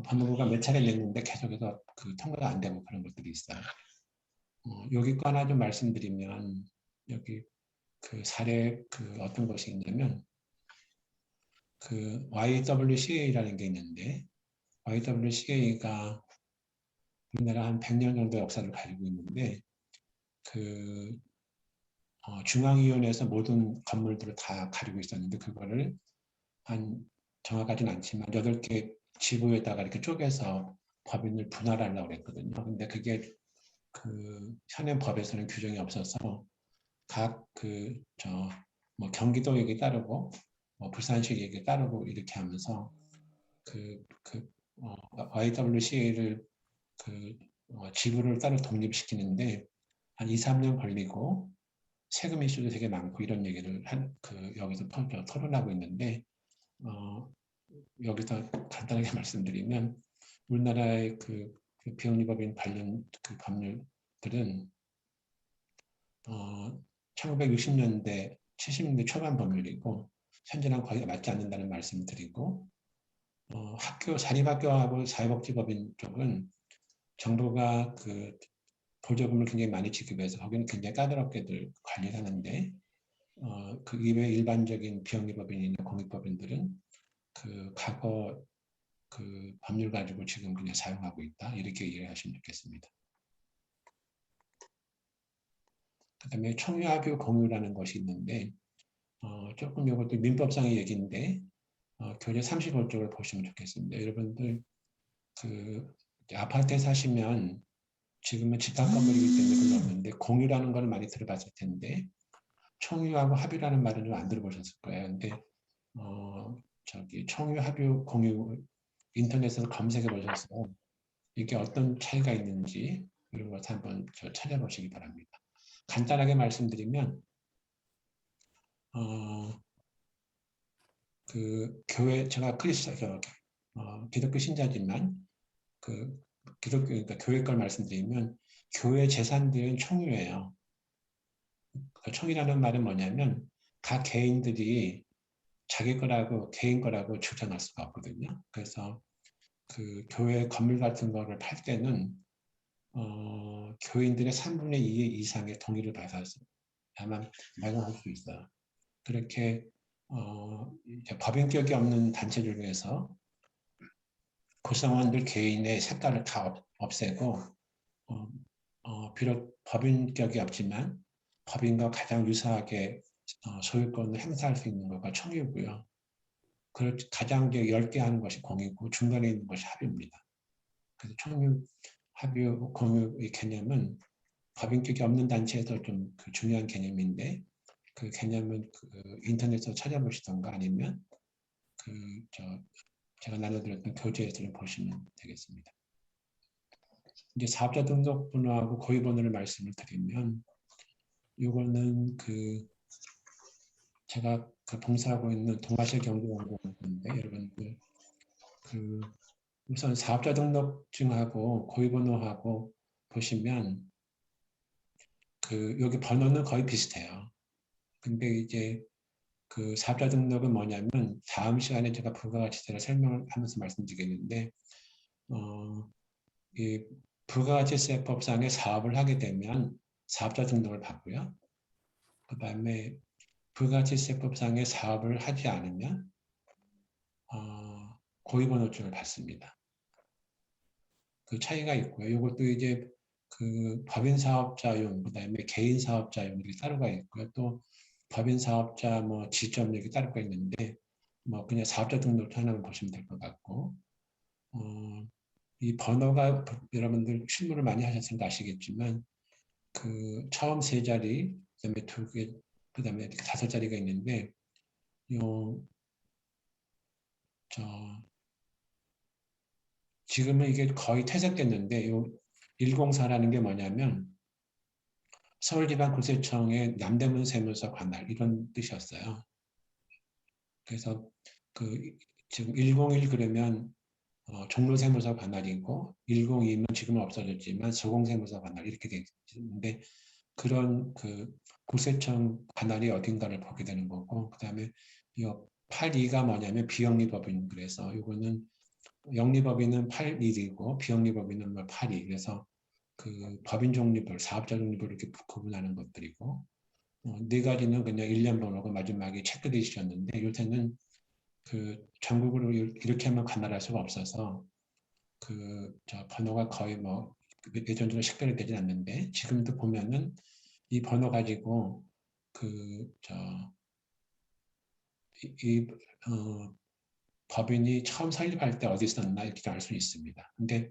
법무부가 몇 차례 냈는데 계속해서 통과가 안 되고 그런 것들이 있어요. 여기 거 하나 좀 말씀드리면 여기 사례 어떤 것이 있냐면 YWCA라는 게 있는데 YWCA가 우리나라 한 100년 정도 역사를 가지고 있는데 중앙위원회에서 모든 건물들을 다 가지고 있었는데 그거를 정확하진 않지만 8개 지부에다가 이렇게 쪼개서 법인을 분할하려고 했거든요. 근데 그게 현행 법에서는 규정이 없어서 각 경기도 얘기 따르고 부산시 얘기 따르고 이렇게 하면서 YWCA를 지부를 따로 독립시키는데 한 2, 3년 걸리고 세금 이슈도 되게 많고 이런 얘기를 여기서 토론하고 있는데 여기서 간단하게 말씀드리면 우리나라의 비영리법인 관련 법률들은 1960년대 70년대 초반 법률이고 현재랑 거의 맞지 않는다는 말씀을 드리고 학교 사립학교하고 사회복지법인 쪽은 정부가 그 보조금을 굉장히 많이 지급해서 거기는 굉장히 까다롭게들 관리를 하는데 그 이외 일반적인 비영리법인이나 공익법인들은 그 과거 그 법률 가지고 지금 그냥 사용하고 있다 이렇게 이해하시면 좋겠습니다. 그다음에 청유합의 공유라는 것이 있는데 조금 이것도 민법상의 얘기인데 교재 35쪽을 보시면 좋겠습니다. 여러분들 그 아파트에 사시면 지금은 집합 건물이기 때문에 별로 없는데 공유라는 걸 많이 들어봤을 텐데 청유하고 합유라는 말은 좀 안 들어보셨을 거예요. 근데 저기 청유, 합유, 공유 인터넷에서 검색해 보셔서 이게 어떤 차이가 있는지 이런 것을 한번 찾아보시기 바랍니다. 간단하게 말씀드리면 그 교회 제가 기독교 신자지만 그 기독교 그러니까 교회 걸 말씀드리면 교회 재산들은 총유예요. 그 총이라는 말은 뭐냐면 각 개인들이 자기 거라고 개인 거라고 주장할 수가 없거든요. 그래서 그 교회 건물 같은 거를 팔 때는 교인들의 3분의 2 이상의 동의를 받아서 다만 매각할 수 있어요. 그렇게 법인격이 없는 단체들 중에서 구성원들 개인의 색깔을 다 없애고 비록 법인격이 없지만 법인과 가장 유사하게 소유권을 행사할 수 있는 것과 청유고요. 가장 이제 얇게 하는 것이 공유고 중간에 있는 것이 합유입니다. 그래서 청유, 합유, 공유의 개념은 법인격이 없는 단체에서 좀 그 중요한 개념인데 그 개념은 그 인터넷에서 찾아보시던가 아니면 제가 나눠드렸던 교재에서 좀 보시면 되겠습니다. 이제 사업자 등록 번호하고 고유 번호를 말씀을 드리면 이거는 제가 봉사하고 있는 동아시아 경제연구원인데 여러분들 우선 사업자 등록증하고 고유 번호하고 보시면 여기 번호는 거의 비슷해요. 근데 이제 그 사업자 등록은 뭐냐면 다음 시간에 제가 부가가치세를 설명을 하면서 말씀드리겠는데 이 부가가치세법상에 사업을 하게 되면 사업자 등록을 받고요. 그 다음에 부가가치세법상에 사업을 하지 않으면 고유번호증을 받습니다. 그 차이가 있고요. 이것도 이제 그 법인 사업자용, 그 다음에 개인 사업자용 이렇게 따로가 있고요. 또 법인 사업자 뭐 지점 이렇게 따로가 있는데 뭐 그냥 사업자 등록 하나만 보시면 될 것 같고 이 번호가 여러분들 실무를 많이 하셨으니까 아시겠지만 그 처음 세 자리, 그다음에 두 개, 그다음에 다섯 자리가 있는데 지금은 이게 거의 퇴색됐는데 요 104라는 게 뭐냐면 서울지방국세청의 남대문 세무서 관할 이런 뜻이었어요. 그래서 지금 101 그러면 종로세무서 관할이고 102면 지금은 없어졌지만 소공세무서 관할 이렇게 돼 있는데 그런 국세청 관할이 어딘가를 보게 되는 거고 그다음에 이 82가 뭐냐면 비영리법인 그래서 이거는 영리법인은 81이고 비영리법인은 82 그래서 법인 종류별, 사업자 종류별 이렇게 구분하는 것들이고 네 가지는 그냥 일련 번호고 마지막에 체크리스트였는데 요새는 전국으로 이렇게 하면 관할할 수가 없어서 번호가 거의 뭐 예전처럼 식별이 되진 않는데 지금도 보면은 이 번호 가지고 법인이 처음 설립할 때 어디 있었나 이렇게 알 수 있습니다. 근데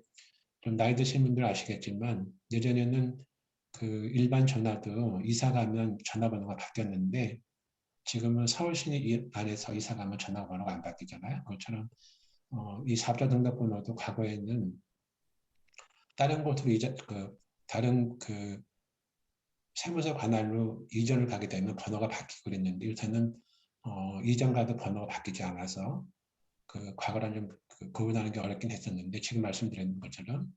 좀 나이 드신 분들 아시겠지만 예전에는 일반 전화도 이사 가면 전화번호가 바뀌었는데 지금은 서울시 안에서 이사 가면 전화번호가 안 바뀌잖아요. 그것처럼 이 사업자 등록번호도 과거에는 다른 곳으로 다른 세무서 관할로 이전을 가게 되면 번호가 바뀌고 그랬는데 요새는 이전 가도 번호가 바뀌지 않아서 과거랑 좀 구분하는 게 어렵긴 했었는데 지금 말씀드린 것처럼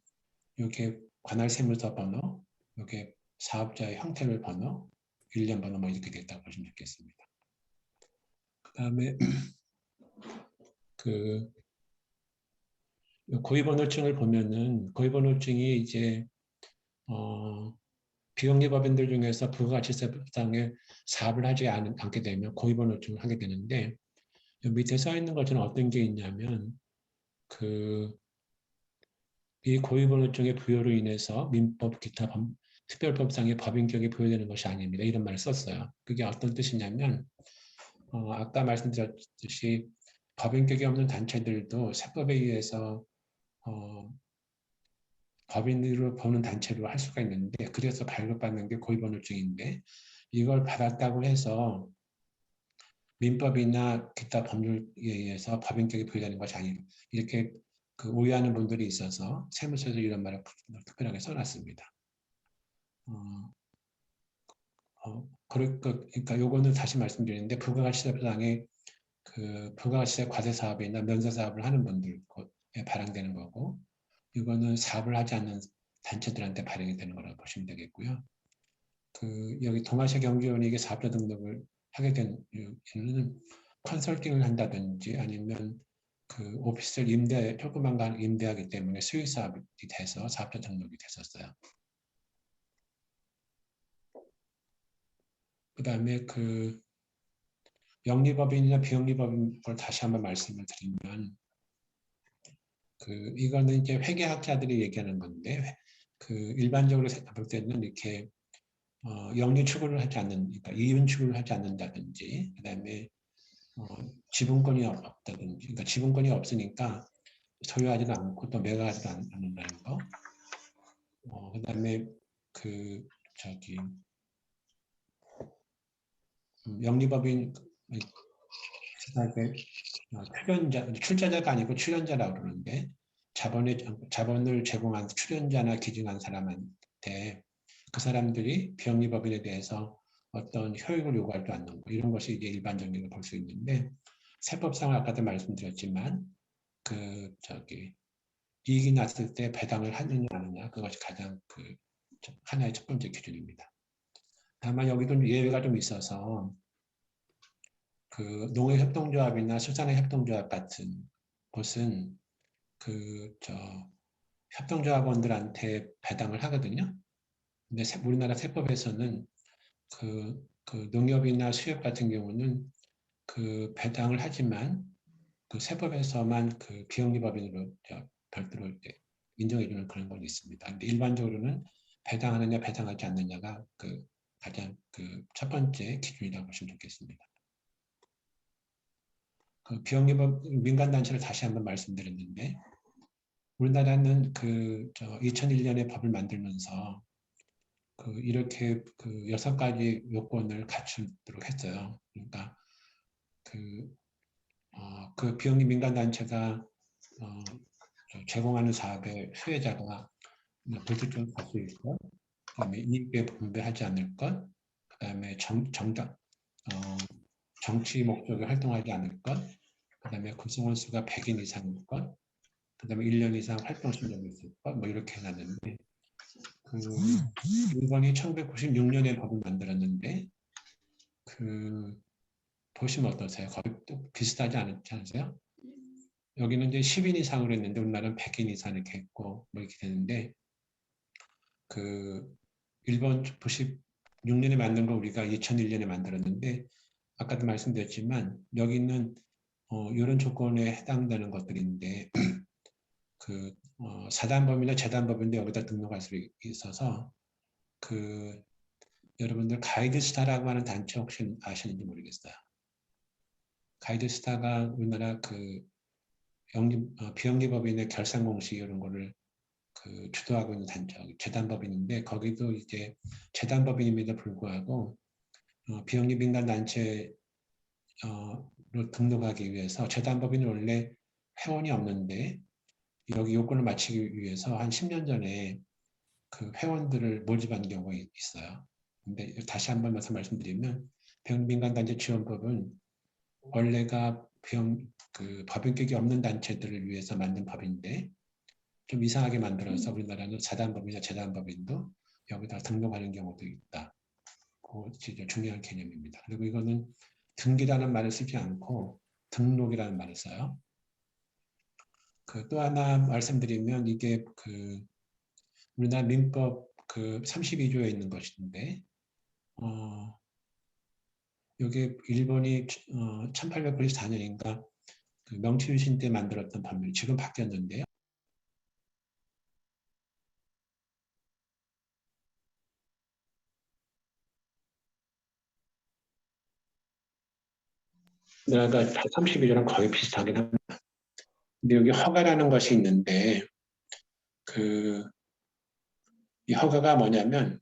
이게 관할 세무서 번호, 이게 사업자의 형태별 번호, 1년 번호 뭐 이렇게 됐다고 보시면 좋겠습니다. 그 다음에 그 고위번호증을 보면은 고위번호증이 이제 비영리법인들 중에서 부가가치세법상에 사업을 하지 않게 되면 고위번호증을 하게 되는데 밑에 써 있는 것처럼 어떤 게 있냐면 이 고위번호증의 부여로 인해서 민법 기타 특별법상의 법인격이 부여되는 것이 아닙니다. 이런 말을 썼어요. 그게 어떤 뜻이냐면 아까 말씀드렸듯이 법인격이 없는 단체들도 세법에 의해서 법인으로 보는 단체로 할 수가 있는데 그래서 발급받는 게 고위번호증인데 이걸 받았다고 해서 민법이나 기타 법률에 의해서 법인격이 부여되는 것이 아니고 이렇게 오해하는 분들이 있어서 세무서에서 이런 말을 특별하게 써놨습니다. 그러니까 요거는 다시 말씀드리는데 부가가치세법상에 부가가치세 과세 사업이나 면세 사업을 하는 분들에 발행되는 거고 이거는 사업을 하지 않는 단체들한테 발행이 되는 거라고 보시면 되겠고요. 여기 동아시아 경제원에게 사업자 등록을 하게 된 이유는 컨설팅을 한다든지 아니면 오피스를 조그만 거 임대하기 때문에 수익 사업이 돼서 사업자 등록이 됐었어요. 그 다음에 영리법인이나 비영리법인 걸 다시 한번 말씀을 드리면 이거는 이제 회계학자들이 얘기하는 건데 일반적으로 볼 때는 이렇게 영리 추구를 하지 않는, 그러니까 이윤 추구를 하지 않는다든지, 그다음에 지분권이 없다든지, 그러니까 지분권이 없으니까 소유하지도 않고 또 매각하지도 않는다는 거. 그다음에 영리법인 출자자가 아니고 출연자라고 그러는데 자본을 제공한 출연자나 기증한 사람한테 그 사람들이 비영리법인에 대해서 어떤 효익을 요구하지 않는 거 이런 것이 이제 일반적인 볼 수 있는데 세법상 아까도 말씀드렸지만 이익이 났을 때 배당을 하느냐 안 하느냐 그것이 가장 하나의 첫 번째 기준입니다. 다만 여기도 예외가 좀 있어서 농해협동조합이나 수산해협동조합 같은 곳은 협동조합원들한테 배당을 하거든요. 근데 우리나라 세법에서는 농협이나 수협 같은 경우는 배당을 하지만 세법에서만 비영리법인으로 별도로 인정해주는 그런 건 있습니다. 근데 일반적으로는 배당하느냐 배당하지 않느냐가 가장 첫 번째 기준이라고 보시면 좋겠습니다. 비영리법 민간단체를 다시 한번 말씀드렸는데 우리나라는 2001년에 법을 만들면서 이렇게 6가지 요건을 갖추도록 했어요. 그러니까 비영리 민간단체가 제공하는 사업의 수혜자가 불특정 다수일 것, 그다음에 이익에 분배하지 않을 것, 그다음에 정치 목적에 활동하지 않을 것, 그다음에 구성원 수가 100인 이상일 것, 그다음에 1년 이상 활동 신청이 있을 것, 뭐 이렇게 해놨는데 일본이 1996년에 법을 만들었는데 보시면 어떠세요? 거의 또 비슷하지 않으세요? 여기는 이제 10인 이상으로 했는데 우리나라는 100인 이상 이렇게 했고 뭐 이렇게 되는데 일본 96년에 만든 거 우리가 2001년에 만들었는데 아까도 말씀드렸지만 여기는 이런 조건에 해당되는 것들인데 사단법이나 재단법인데 여기다 등록할 수 있어서 여러분들 가이드스타라고 하는 단체 혹시 아시는지 모르겠어요. 가이드스타가 우리나라 비영리법인의 결산 공식 이런 거를 주도하고 있는 단체 재단법인인데 거기도 이제 재단법인임에도 불구하고 비영리 민간 단체로 등록하기 위해서 재단법인은 원래 회원이 없는데 여기 요건을 맞추기 위해서 한 10년 전에 회원들을 모집한 경우가 있어요. 근데 다시 한 번 말씀드리면 비영리민간단체 지원법은 원래가 법인격이 없는 단체들을 위해서 만든 법인데 좀 이상하게 만들어서 우리나라는 사단법인이나 재단법인도 여기다 등록하는 경우도 있다. 진짜 중요한 개념입니다. 그리고 이거는 등기라는 말을 쓰지 않고 등록이라는 말을 써요. 또 하나 말씀드리면 이게 우리나라 민법 32조에 있는 것인데 여기 일본이 1894년인가 명치유신 때 만들었던 법률이 지금 바뀌었는데요. 우리나라가 32조랑 거의 비슷하긴 합니다. 근데 여기 허가라는 것이 있는데 이 허가가 뭐냐면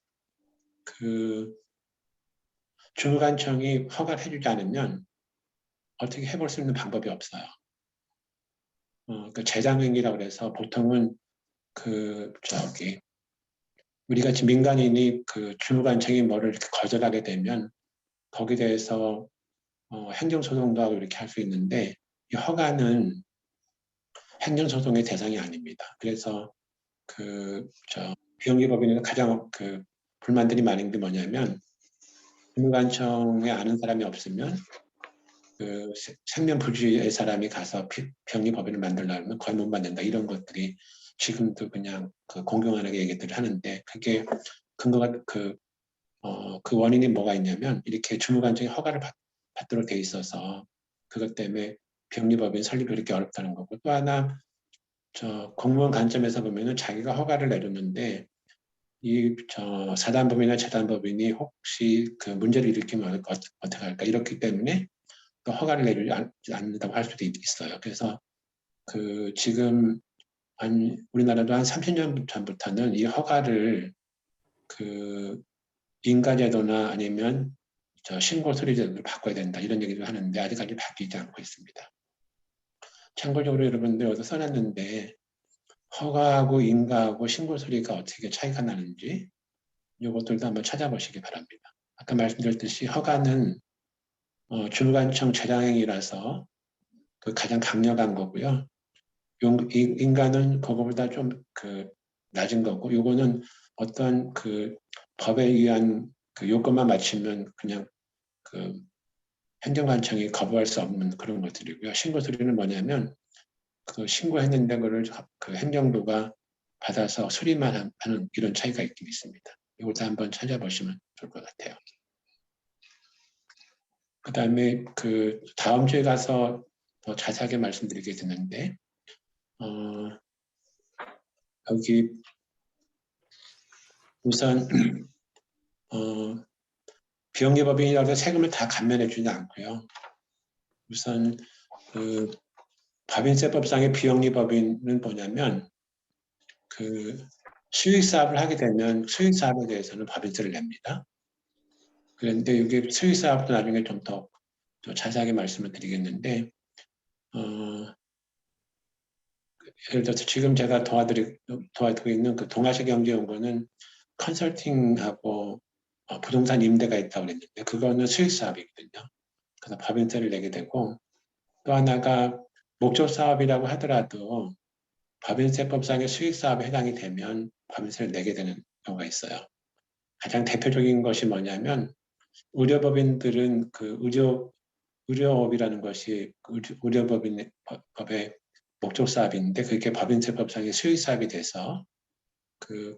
주무관청이 허가를 해주지 않으면 어떻게 해볼 수 있는 방법이 없어요. 재장행위라고 해서 보통은 우리 같이 민간인이 주무관청이 뭐를 이렇게 거절하게 되면 거기에 대해서 행정소송도 하고 이렇게 할 수 있는데 이 허가는 행정소송의 대상이 아닙니다. 그래서 비영리법인에서 가장 불만들이 많은 게 뭐냐면 주무관청에 아는 사람이 없으면 생명부주의 사람이 가서 병리법인을 만들려면 거의 못 만든다. 이런 것들이 지금도 그냥 공공연하게 얘기들을 하는데 그게 근거가 그 원인이 뭐가 있냐면 이렇게 주무관청이 허가를 받도록 돼 있어서 그것 때문에 병리법인 설립이 그렇게 어렵다는 거고 또 하나 공무원 관점에서 보면은 자기가 허가를 내줬는데 이 사단법인이나 재단법인이 혹시 문제를 일으키면 어떻게 할까 이렇기 때문에 또 허가를 내주지 않는다고 할 수도 있어요. 그래서 지금 우리나라도 한 30년 전부터는 이 허가를 인가제도나 아니면 신고 수리제도로 바꿔야 된다 이런 얘기도 하는데 아직까지 바뀌지 않고 있습니다. 참고적으로 여러분들 여기서 써놨는데 허가하고 인가하고 신고 수리가 어떻게 차이가 나는지 이것들도 한번 찾아보시기 바랍니다. 아까 말씀드렸듯이 허가는 주무관청 재량행위라서 가장 강력한 거고요. 인가는 그거보다 좀 낮은 거고, 요거는 어떤 법에 의한 요건만 맞추면 그냥 행정관청이 거부할 수 없는 그런 것들이고요. 신고 수리는 뭐냐면 신고했는데 그걸 행정부가 받아서 수리만 하는 이런 차이가 있긴 있습니다. 이것도 한번 찾아보시면 좋을 것 같아요. 그 다음에 다음 주에 가서 더 자세하게 말씀드리게 되는데 여기 우선 비영리법인이라고 해서 세금을 다 감면해 주지 않고요. 우선 법인세법상의 비영리법인은 뭐냐면 수익사업을 하게 되면 수익사업에 대해서는 법인세를 냅니다. 그런데 이게 수익사업도 나중에 좀 더 자세하게 말씀을 드리겠는데 예를 들어서 지금 제가 도와드리고 있는 동아시아경제연구는 컨설팅하고 부동산 임대가 있다고 그랬는데 그거는 수익사업이거든요. 그래서 법인세를 내게 되고 또 하나가 목적사업이라고 하더라도 법인세법상의 수익사업에 해당이 되면 법인세를 내게 되는 경우가 있어요. 가장 대표적인 것이 뭐냐면 의료법인들은 의료업이라는 것이 의료법의 목적사업인데 그게 법인세법상의 수익사업이 돼서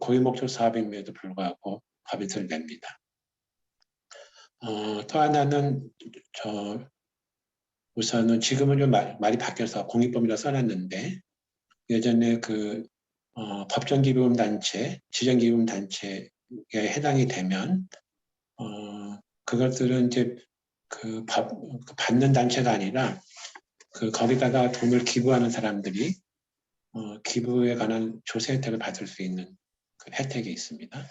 고유목적사업임에도 불구하고 법인세를 냅니다. 또 하나는 우선은 지금은 좀 말이 바뀌어서 공익법이라 써놨는데 예전에 법정기금단체, 지정기금단체에 해당이 되면 그것들은 이제 받는 단체가 아니라 거기다가 돈을 기부하는 사람들이 기부에 관한 조세 혜택을 받을 수 있는 혜택이 있습니다.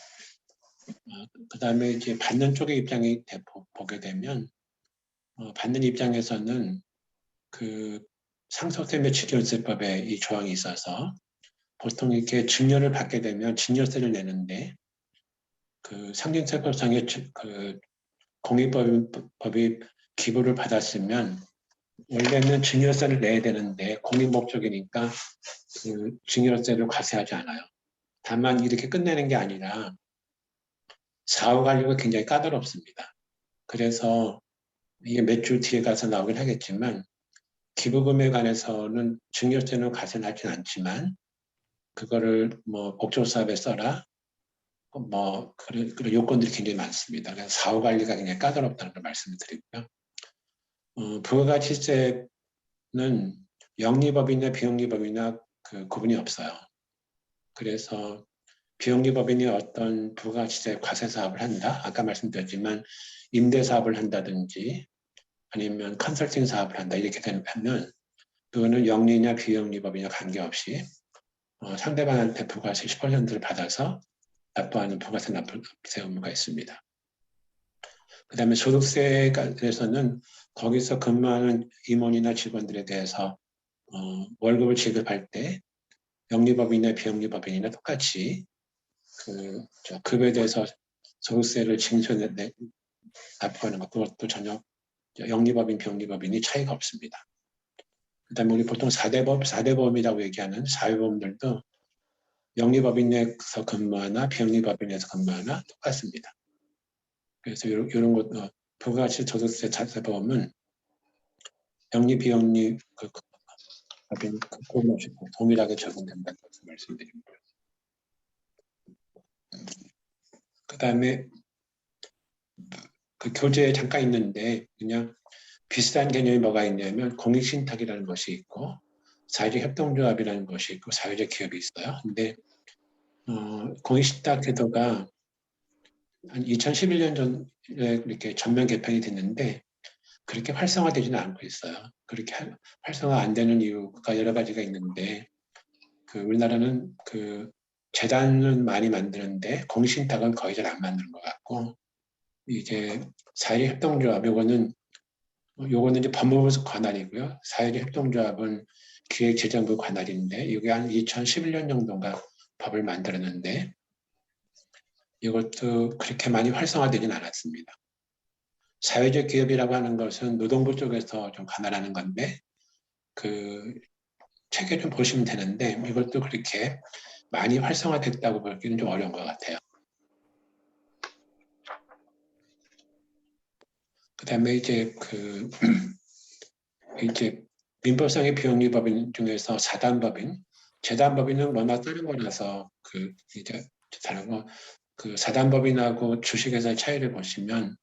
그 다음에 이제 받는 쪽의 입장이 보게 되면 받는 입장에서는 상속세 매출연세법에 이 조항이 있어서 보통 이렇게 증여를 받게 되면 증여세를 내는데 상징세법상의 공익법이 기부를 받았으면 원래는 증여세를 내야 되는데 공익 목적이니까 증여세를 과세하지 않아요. 다만 이렇게 끝내는 게 아니라 사후 관리가 굉장히 까다롭습니다. 그래서 이게 몇 주 뒤에 가서 나오긴 하겠지만 기부금에 관해서는 증여세는 가산하진 않지만 그거를 뭐 복조사업에 써라 뭐 그런 요건들이 굉장히 많습니다. 그래서 사후 관리가 굉장히 까다롭다는 걸 말씀을 드리고요. 부가가치세는 영리법인이나 비영리법이나 그 구분이 없어요. 그래서 비영리법인이 어떤 부가가치세 과세 사업을 한다. 아까 말씀드렸지만 임대 사업을 한다든지 아니면 컨설팅 사업을 한다 이렇게 되면 그거는 영리냐 비영리법이냐 관계없이 상대방한테 부가세 10%를 받아서 납부하는 부가세 납부세 의무가 있습니다. 그 다음에 소득세에서는 거기서 근무하는 임원이나 직원들에 대해서 월급을 지급할 때 영리법인이나 비영리법인이나 똑같이 그 급에 대해서 소득세를 징수해 납부하는 것 그것도 전혀 영리법인, 비영리법인이 차이가 없습니다. 그 다음에 우리 보통 4대보험이라고 얘기하는 사회보험들도 영리법인에서 근무하나 비영리법인에서 근무하나 똑같습니다. 그래서 이런 것, 부가가치 소득세 자세보험은 영리, 비영리 법인 구분 없이 동일하게 적용된다는 것을 말씀드립니다. 그 다음에 그 교재에 잠깐 있는데 그냥 비슷한 개념이 뭐가 있냐면 공익신탁이라는 것이 있고 사회적 협동조합이라는 것이 있고 사회적 기업이 있어요. 근데 공익신탁 제도가 한 2011년 전에 이렇게 전면 개편이 됐는데 그렇게 활성화되지는 않고 있어요. 그렇게 활성화 안 되는 이유가 여러 가지가 있는데 그 우리나라는 그 재단은 많이 만드는데 공익신탁은 거의 잘 안 만드는 것 같고 이제 사회적 협동조합 요거는 이제 법무부 관할이고요. 사회적 협동조합은 기획재정부 관할인데 이게 한 2011년 정도인가 법을 만들었는데 이것도 그렇게 많이 활성화되진 않았습니다. 사회적 기업이라고 하는 것은 노동부 쪽에서 좀 관할하는 건데 그 책에 좀 보시면 되는데 이것도 그렇게 많이 활성화됐다고 보기는 좀 어려운 것 같아요. 그 다음에 이제 이제 민법상의 비영리법인 중에서 사단법인, 재단법인은 워낙 다른 거라서 이제 다른 거 사단법인하고 주식회사의 차이를 보시면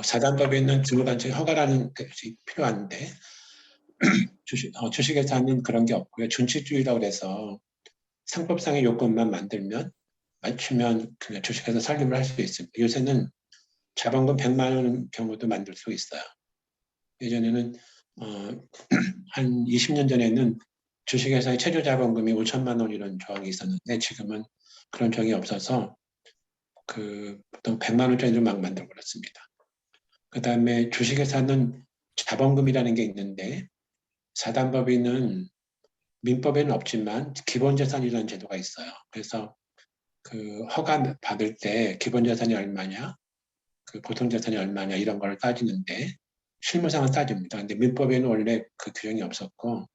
사단법인은 등록관청 허가라는 것이 필요한데 주식회사는 그런 게 없고요. 준칙주의라고 해서 상법상의 요건만 맞추면 그냥 주식회사 설립을 할 수 있습니다. 요새는 자본금 100만 원 경우도 만들 수 있어요. 예전에는 한 20년 전에는 주식회사의 최저 자본금이 5천만 원 이런 조항이 있었는데 지금은 그런 조항이 없어서 보통 100만 원짜리를 막 만들어 버렸습니다. 그 다음에 주식회사는 자본금이라는 게 있는데 사단법인은 민법에는 없지만 기본재산이라는 제도가 있어요. 그래서 허가 받을 때 기본재산이 얼마냐, 보통재산이 얼마냐 이런 걸 따지는데 실무상은 따집니다. 근데 민법에는 원래 그 규정이 없었고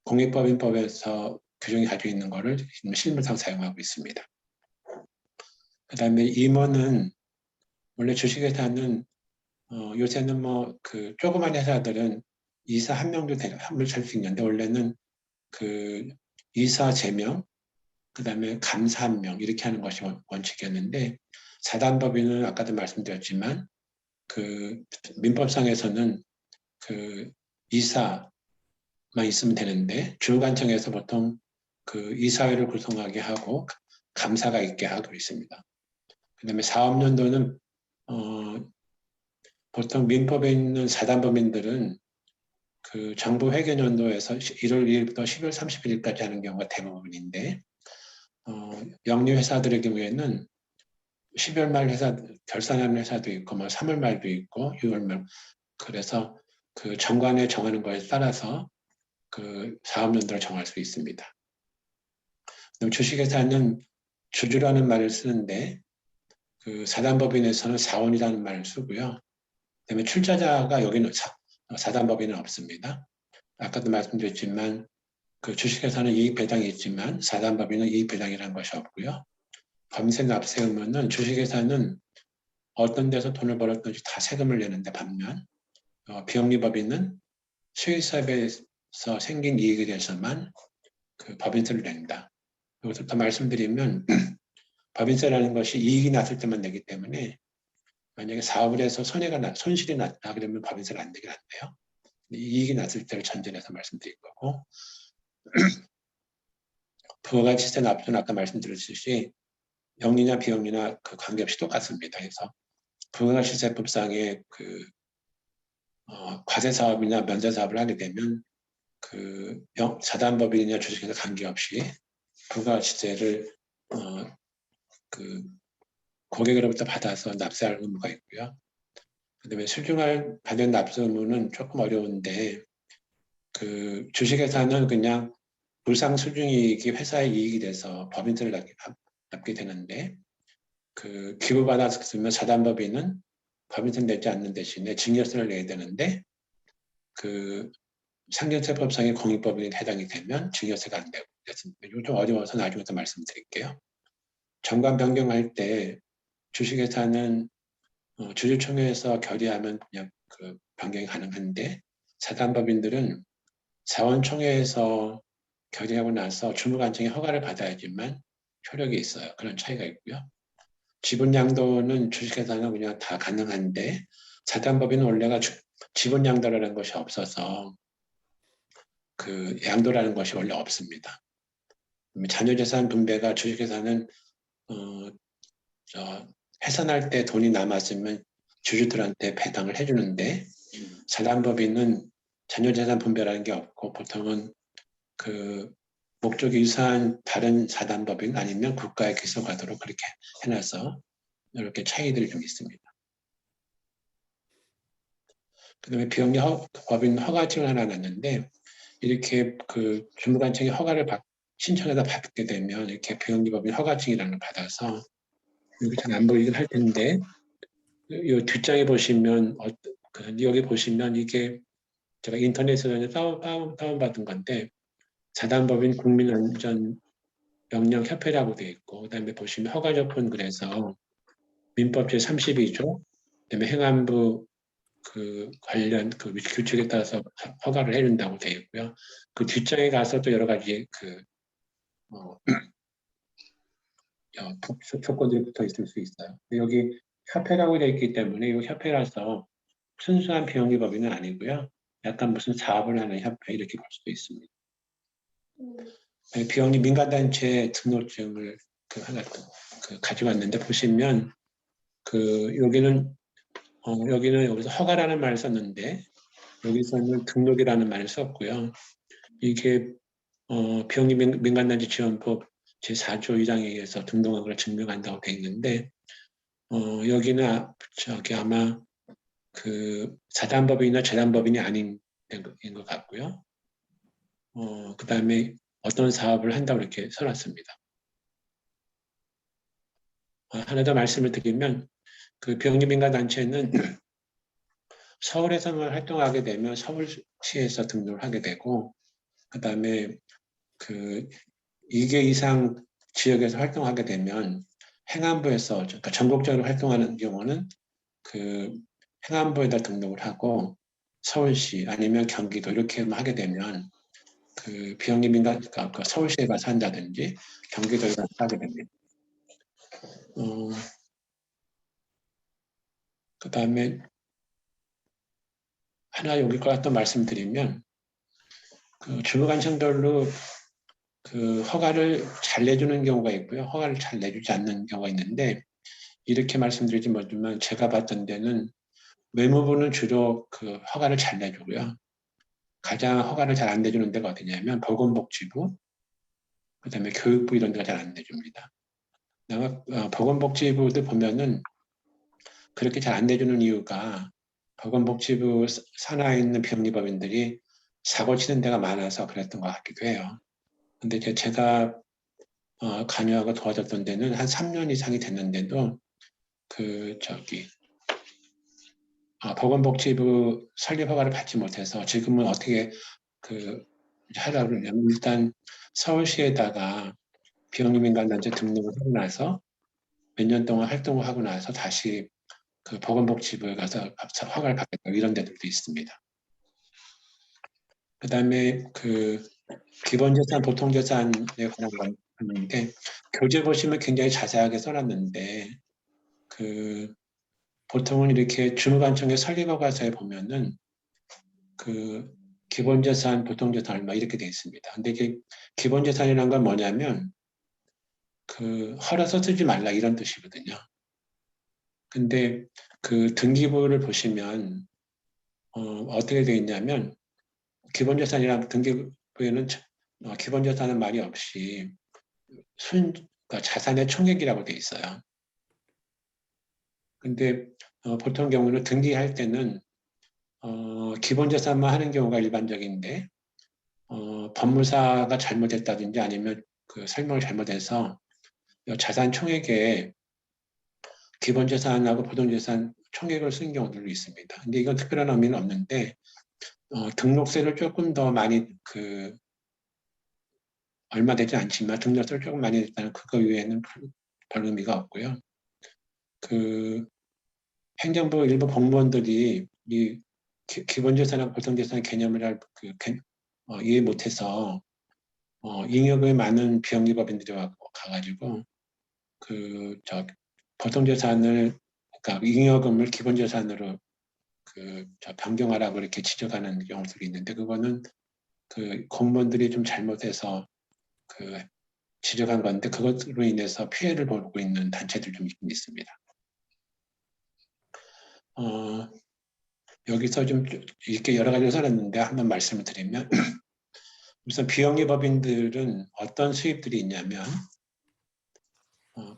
공익법인법에서 규정이 가지고 있는 거를 실무상 사용하고 있습니다. 그 다음에 임원은 원래 주식회사는 요새는 조그만 회사들은 이사 한 명도 한물 찰 수 있는데 원래는 이사 3명, 그 다음에 감사 1명 이렇게 하는 것이 원칙이었는데 사단법인은 아까도 말씀드렸지만 민법상에서는 이사만 있으면 되는데 주관청에서 보통 이사회를 구성하게 하고 감사가 있게 하고 있습니다. 그 다음에 사업연도는 보통 민법에 있는 사단법인들은 정부 회계연도에서 1월 1일부터 12월 31일까지 하는 경우가 대부분인데 영리 회사들의 경우에는 12월 말 회사 결산하는 회사도 있고 3월 말도 있고 6월 말 그래서 정관에 정하는 거에 따라서 사업연도를 정할 수 있습니다. 그럼 주식회사는 주주라는 말을 쓰는데 사단법인에서는 사원이라는 말을 쓰고요. 그다음에 출자자가 여기는 사단법인은 없습니다. 아까도 말씀드렸지만 그 주식회사는 이익 배당이 있지만 사단법인은 이익 배당이라는 것이 없고요. 법인세 납세 의무는 주식회사는 어떤 데서 돈을 벌었든지 다 세금을 내는데 반면 비영리법인은 수익사업에서 생긴 이익에 대해서만 그 법인세를 낸다. 여기서 더 말씀드리면 법인세라는 것이 이익이 났을 때만 내기 때문에 만약에 사업을 해서 손실이 났다 그러면 법인세를 안 내긴 한대요. 이익이 났을 때를 전제로 해서 말씀드린 거고 부가가치세 납부는 아까 말씀드렸듯이 영리나 비영리나 그 관계없이 똑같습니다. 그래서 부가가치세법상의 그 과세 사업이나 면세 사업을 하게 되면 그 사단법인이나 주식회사 관계없이 부가가치세를 그 고객으로부터 받아서 납세할 의무가 있고요. 그다음에 실종할 받은 납세 의무는 조금 어려운데 그 주식회사는 그냥 불상 수중이익이 회사의 이익이 돼서 법인세를 납게 되는데 그 기부받았으면 사단법인은 법인세 내지 않는 대신에 증여세를 내야 되는데 그 상경세법상의 공익법인에 해당이 되면 증여세가 안 되고 그렇습니다. 이거 좀 어려워서 나중에 또 말씀드릴게요. 정관 변경할 때 주식회사는 주주총회에서 결의하면 그냥 그 변경이 가능한데 사단법인들은 사원총회에서 결의하고 나서 주무관청의 허가를 받아야지만 효력이 있어요. 그런 차이가 있고요. 지분 양도는 주식회사는 그냥 다 가능한데 사단법인은 원래가 지분 양도라는 것이 없어서 그 양도라는 것이 원래 없습니다. 자녀재산 분배가 주식회사는 해산할 때 돈이 남았으면 주주들한테 배당을 해주는데 사단법인은 자녀재산 분배라는 게 없고 보통은 그 목적이 유사한 다른 사단법인 아니면 국가에 기소가도록 그렇게 해놔서 이렇게 차이들이 좀 있습니다. 그다음에 비영리 법인 허가증을 하나 놨는데 이렇게 그 주무관청이 허가를 신청해서 받게 되면 이렇게 비영리 법인 허가증이라는 걸 받아서 여기 잘 안 보이긴 할 텐데 이 뒷장에 보시면 여기 보시면 이게 제가 인터넷에서 다운받은 건데 사단법인 국민안전명령협회라고 되어 있고 그다음에 보시면 허가조건 그래서 민법 제32조 그다음에 행안부 그 관련 그 규칙에 따라서 허가를 해준다고 되어 있고요. 그 뒷장에 가서 또 여러 가지 그 조건들이 붙어 있을 수 있어요. 여기 협회라고 되어 있기 때문에 이 협회라서 순수한 비영리 법인은 아니고요. 약간 무슨 사업을 하는 협회 이렇게 볼 수도 있습니다. 비영리 민간단체 등록증을 하나 가져왔는데 보시면 여기는 여기서 허가라는 말을 썼는데 여기서는 등록이라는 말을 썼고요. 이게 비영리 민간단체 지원법 제4조 1항에 의해서 등록한 걸 증명한다고 되어 있는데 여기는 저기 아마 그 사단법인이나 재단법인이 아닌 것 같고요. 그 다음에 어떤 사업을 한다고 이렇게 써놨습니다. 하나 더 말씀을 드리면 그 비영리민간단체는 서울에서만 활동하게 되면 서울시에서 등록을 하게 되고 그 다음에 그 2개 이상 지역에서 활동하게 되면 행안부에서 그러니까 전국적으로 활동하는 경우는 그 행안부에다 등록을 하고 서울시 아니면 경기도 이렇게만 하게 되면 그 비영리 민간 그러니까 서울시에 가서 한다든지 경기도에 가서 하게 됩니다. 그 다음에 하나 여기 거 또 말씀드리면 그 주무관청별로 그 허가를 잘 내주는 경우가 있고요. 허가를 잘 내주지 않는 경우가 있는데 이렇게 말씀드리지 못하지만 제가 봤던 데는 외무부는 주로 그 허가를 잘 내주고요. 가장 허가를 잘 안 내주는 데가 어디냐면 보건복지부, 그다음에 교육부 이런 데가 잘 안 내줍니다. 보건복지부도 보면은 그렇게 잘 안 내주는 이유가 보건복지부 산하에 있는 비영리법인들이 사고 치는 데가 많아서 그랬던 것 같기도 해요. 근데 제가 관여하고 도와줬던 데는 한 3년 이상이 됐는데도 보건복지부 설립 허가를 받지 못해서 지금은 어떻게 하라 그러냐면 일단 서울시에다가 비영리민간단체 등록을 하고 나서 몇 년 동안 활동을 하고 나서 다시 그 보건복지부에 가서 허가를 받겠다 이런 데들도 있습니다. 그다음에 그 기본재산, 보통재산에 관한 건데 교재 보시면 굉장히 자세하게 써놨는데 그 보통은 이렇게 주무관청의 설립허가서에 보면은 그 기본재산, 보통재산 얼마 이렇게 돼 있습니다. 근데 이게 기본재산이라는 건 뭐냐면 그 헐어서 쓰지 말라 이런 뜻이거든요. 근데 그 등기부를 보시면 어떻게 되어 있냐면 기본재산이랑 등기부에는 기본재산은 말이 없이 그러니까 자산의 총액이라고 되어 있어요. 근데 보통 경우는 등기할 때는 기본재산만 하는 경우가 일반적인데 법무사가 잘못했다든지 아니면 그 설명을 잘못해서 자산 총액에 기본재산하고 보통재산 총액을 쓴 경우들도 있습니다. 근데 이건 특별한 의미는 없는데 등록세를 조금 더 많이 얼마 되지 않지만 등록세를 조금 많이 냈다는 그거 이외에는 별 의미가 없고요. 그 행정부 일부 공무원들이 이 기본재산하고 보통재산 개념을 이해 못해서 잉여금이 많은 비영리법인들이 가가지고 보통재산을 그러니까 잉여금을 기본재산으로 변경하라고 이렇게 지적하는 경우들이 있는데 그거는 그 공무원들이 좀 잘못해서 지적한 건데 그것으로 인해서 피해를 보고 있는 단체들 좀 있긴 있습니다. 여기서 좀 이렇게 여러 가지를 써놨는데 한번 말씀을 드리면 우선 비영리법인들은 어떤 수입들이 있냐면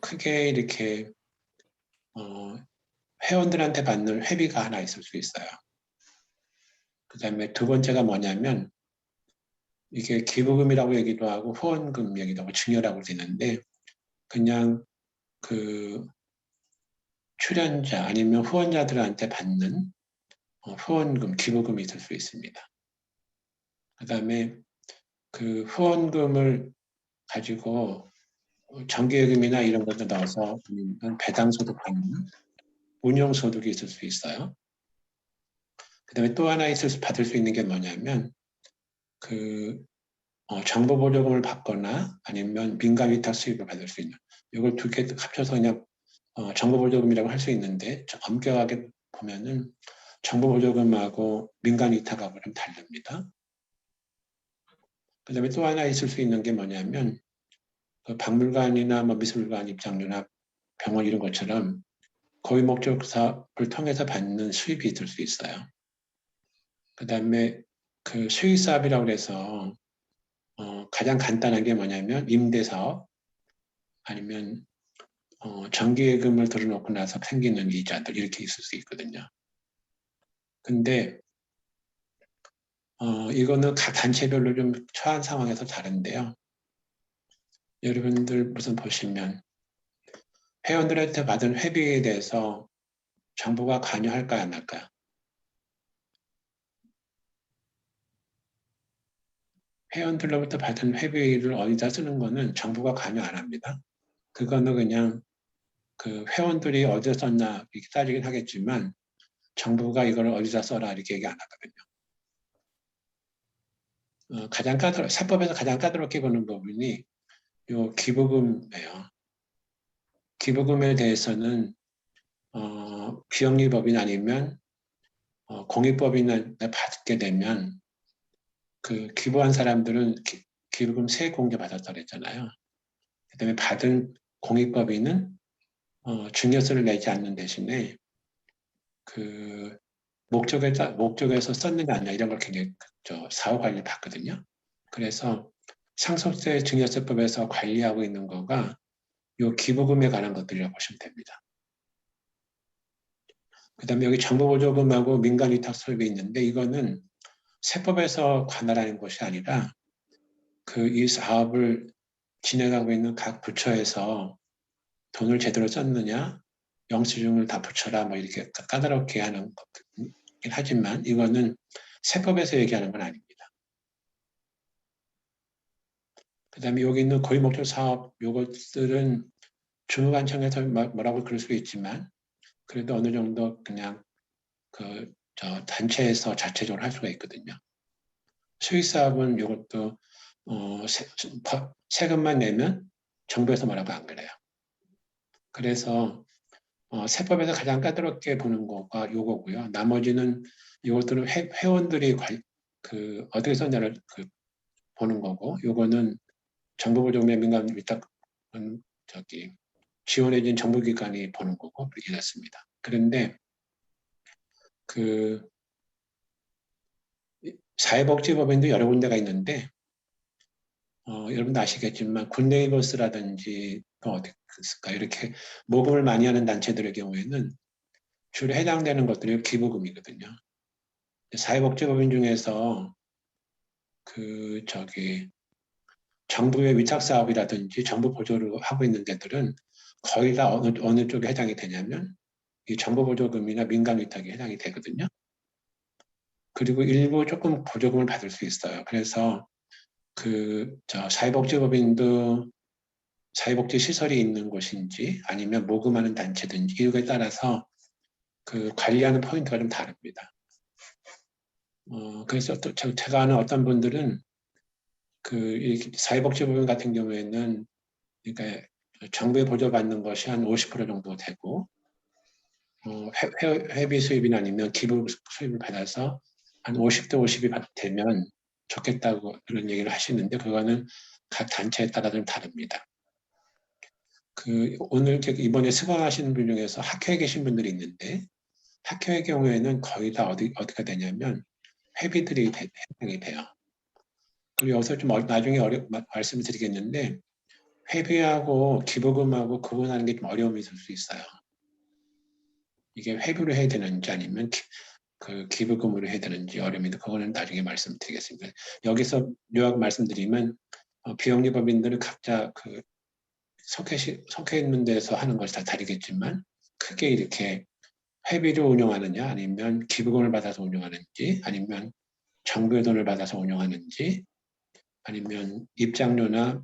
크게 이렇게 회원들한테 받는 회비가 하나 있을 수 있어요. 그 다음에 두 번째가 뭐냐면 이게 기부금이라고 얘기도 하고 후원금 얘기도 하고 증여라고 되는데 그냥 그 출연자 아니면 후원자들한테 받는 후원금, 기부금이 있을 수 있습니다. 그 다음에 그 후원금을 가지고 정기예금이나 이런 것도 넣어서 배당소득 받는 운용소득이 있을 수 있어요. 그 다음에 또 하나 받을 수 있는 게 뭐냐면 정보보조금을 받거나 아니면 민간위탁 수입을 받을 수 있는 이걸 두 개 합쳐서 그냥 정보보조금이라고 할 수 있는데 엄격하게 보면은 정보보조금하고 민간위탁하고 좀 다릅니다. 그 다음에 또 하나 있을 수 있는 게 뭐냐면 박물관이나 미술관 입장료나 병원 이런 것처럼 고유 목적 사업을 통해서 받는 수입이 있을 수 있어요. 그 다음에 그 수익 사업이라고 해서 가장 간단한 게 뭐냐면 임대사업 아니면 정기예금을 들어놓고 나서 생기는 이자들 이렇게 있을 수 있거든요. 근데 이거는 각 단체별로 좀 처한 상황에서 다른데요. 여러분들 무슨 보시면 회원들한테 받은 회비에 대해서 정부가 관여할까 안 할까? 회원들로부터 받은 회비를 어디다 쓰는 거는 정부가 관여 안 합니다. 그거는 그냥 그 회원들이 어디서 썼나 이렇게 따지긴 하겠지만 정부가 이걸 어디다 써라 이렇게 얘기 안 하거든요. 세법에서 가장 까다롭게 보는 부분이 요 기부금이에요. 기부금에 대해서는 비영리법인 아니면 공익법인을 받게 되면 그 기부한 사람들은 기부금 세액 공제 받았다 그랬잖아요. 그다음에 받은 공익법인은 증여세를 내지 않는 대신에 그 목적에서 썼느냐 아니냐 이런 걸 굉장히 사후 관리를 받거든요. 그래서 상속세 증여세법에서 관리하고 있는 거가 요 기부금에 관한 것들이라고 보시면 됩니다. 그 다음에 여기 정보보조금하고 민간위탁 수입이 있는데 이거는 세법에서 관할하는 것이 아니라 이 사업을 진행하고 있는 각 부처에서 돈을 제대로 썼느냐 영수증을 다 붙여라 뭐 이렇게 까다롭게 하는 것이긴 하지만 이거는 세법에서 얘기하는 건 아닙니다. 그다음에 여기 있는 고유목적 사업 요것들은 주무관청에서 뭐라고 그럴 수도 있지만 그래도 어느 정도 그냥 단체에서 자체적으로 할 수가 있거든요. 수익사업은 이것도 세금만 내면 정부에서 뭐라고 안 그래요. 그래서 세법에서 가장 까다롭게 보는 거가 요거고요. 나머지는 이것들은 회원들이 어떻게 썼냐를 보는 거고, 요거는 정부보조금의 민간 위탁 지원해준 정부기관이 보는 거고 그렇게 됐습니다. 그런데 그 사회복지법인도 여러 군데가 있는데 여러분도 아시겠지만 굿네이버스라든지 또 어디 있을까 이렇게 모금을 많이 하는 단체들의 경우에는 주로 해당되는 것들이 기부금이거든요. 사회복지법인 중에서 정부의 위탁사업이라든지 정부 보조를 하고 있는 데들은 거의 다 어느 쪽에 해당이 되냐면 이 정부 보조금이나 민간 위탁이 해당이 되거든요. 그리고 일부 조금 보조금을 받을 수 있어요. 그래서 사회복지법인도 사회복지 시설이 있는 곳인지 아니면 모금하는 단체든지 이거에 따라서 관리하는 포인트가 좀 다릅니다. 그래서 또 제가 아는 어떤 분들은 사회복지법인 같은 경우에는 그러니까 정부에 보조받는 것이 한 50% 정도 되고 회비 수입이나 아니면 기부 수입을 받아서 한 50대 50이 되면 좋겠다고 그런 얘기를 하시는데 그거는 각 단체에 따라 좀 다릅니다. 오늘 이번에 수강하시는 분 중에서 학회에 계신 분들이 있는데 학회의 경우에는 거의 다 어디가 되냐면 회비들이 해당이 돼요. 그리고 여기서 좀 나중에 말씀을 드리겠는데 회비하고 기부금하고 구분하는 게 좀 어려움이 있을 수 있어요. 이게 회비로 해야 되는지 아니면 기부금으로 해야 되는지 어려움인데 그거는 나중에 말씀드리겠습니다. 여기서 요약 말씀드리면 비영리법인들은 각자 속해 있는 데서 하는 것이 다 다르겠지만 크게 이렇게 회비로 운영하느냐 아니면 기부금을 받아서 운영하는지 아니면 정부의 돈을 받아서 운영하는지 아니면 입장료나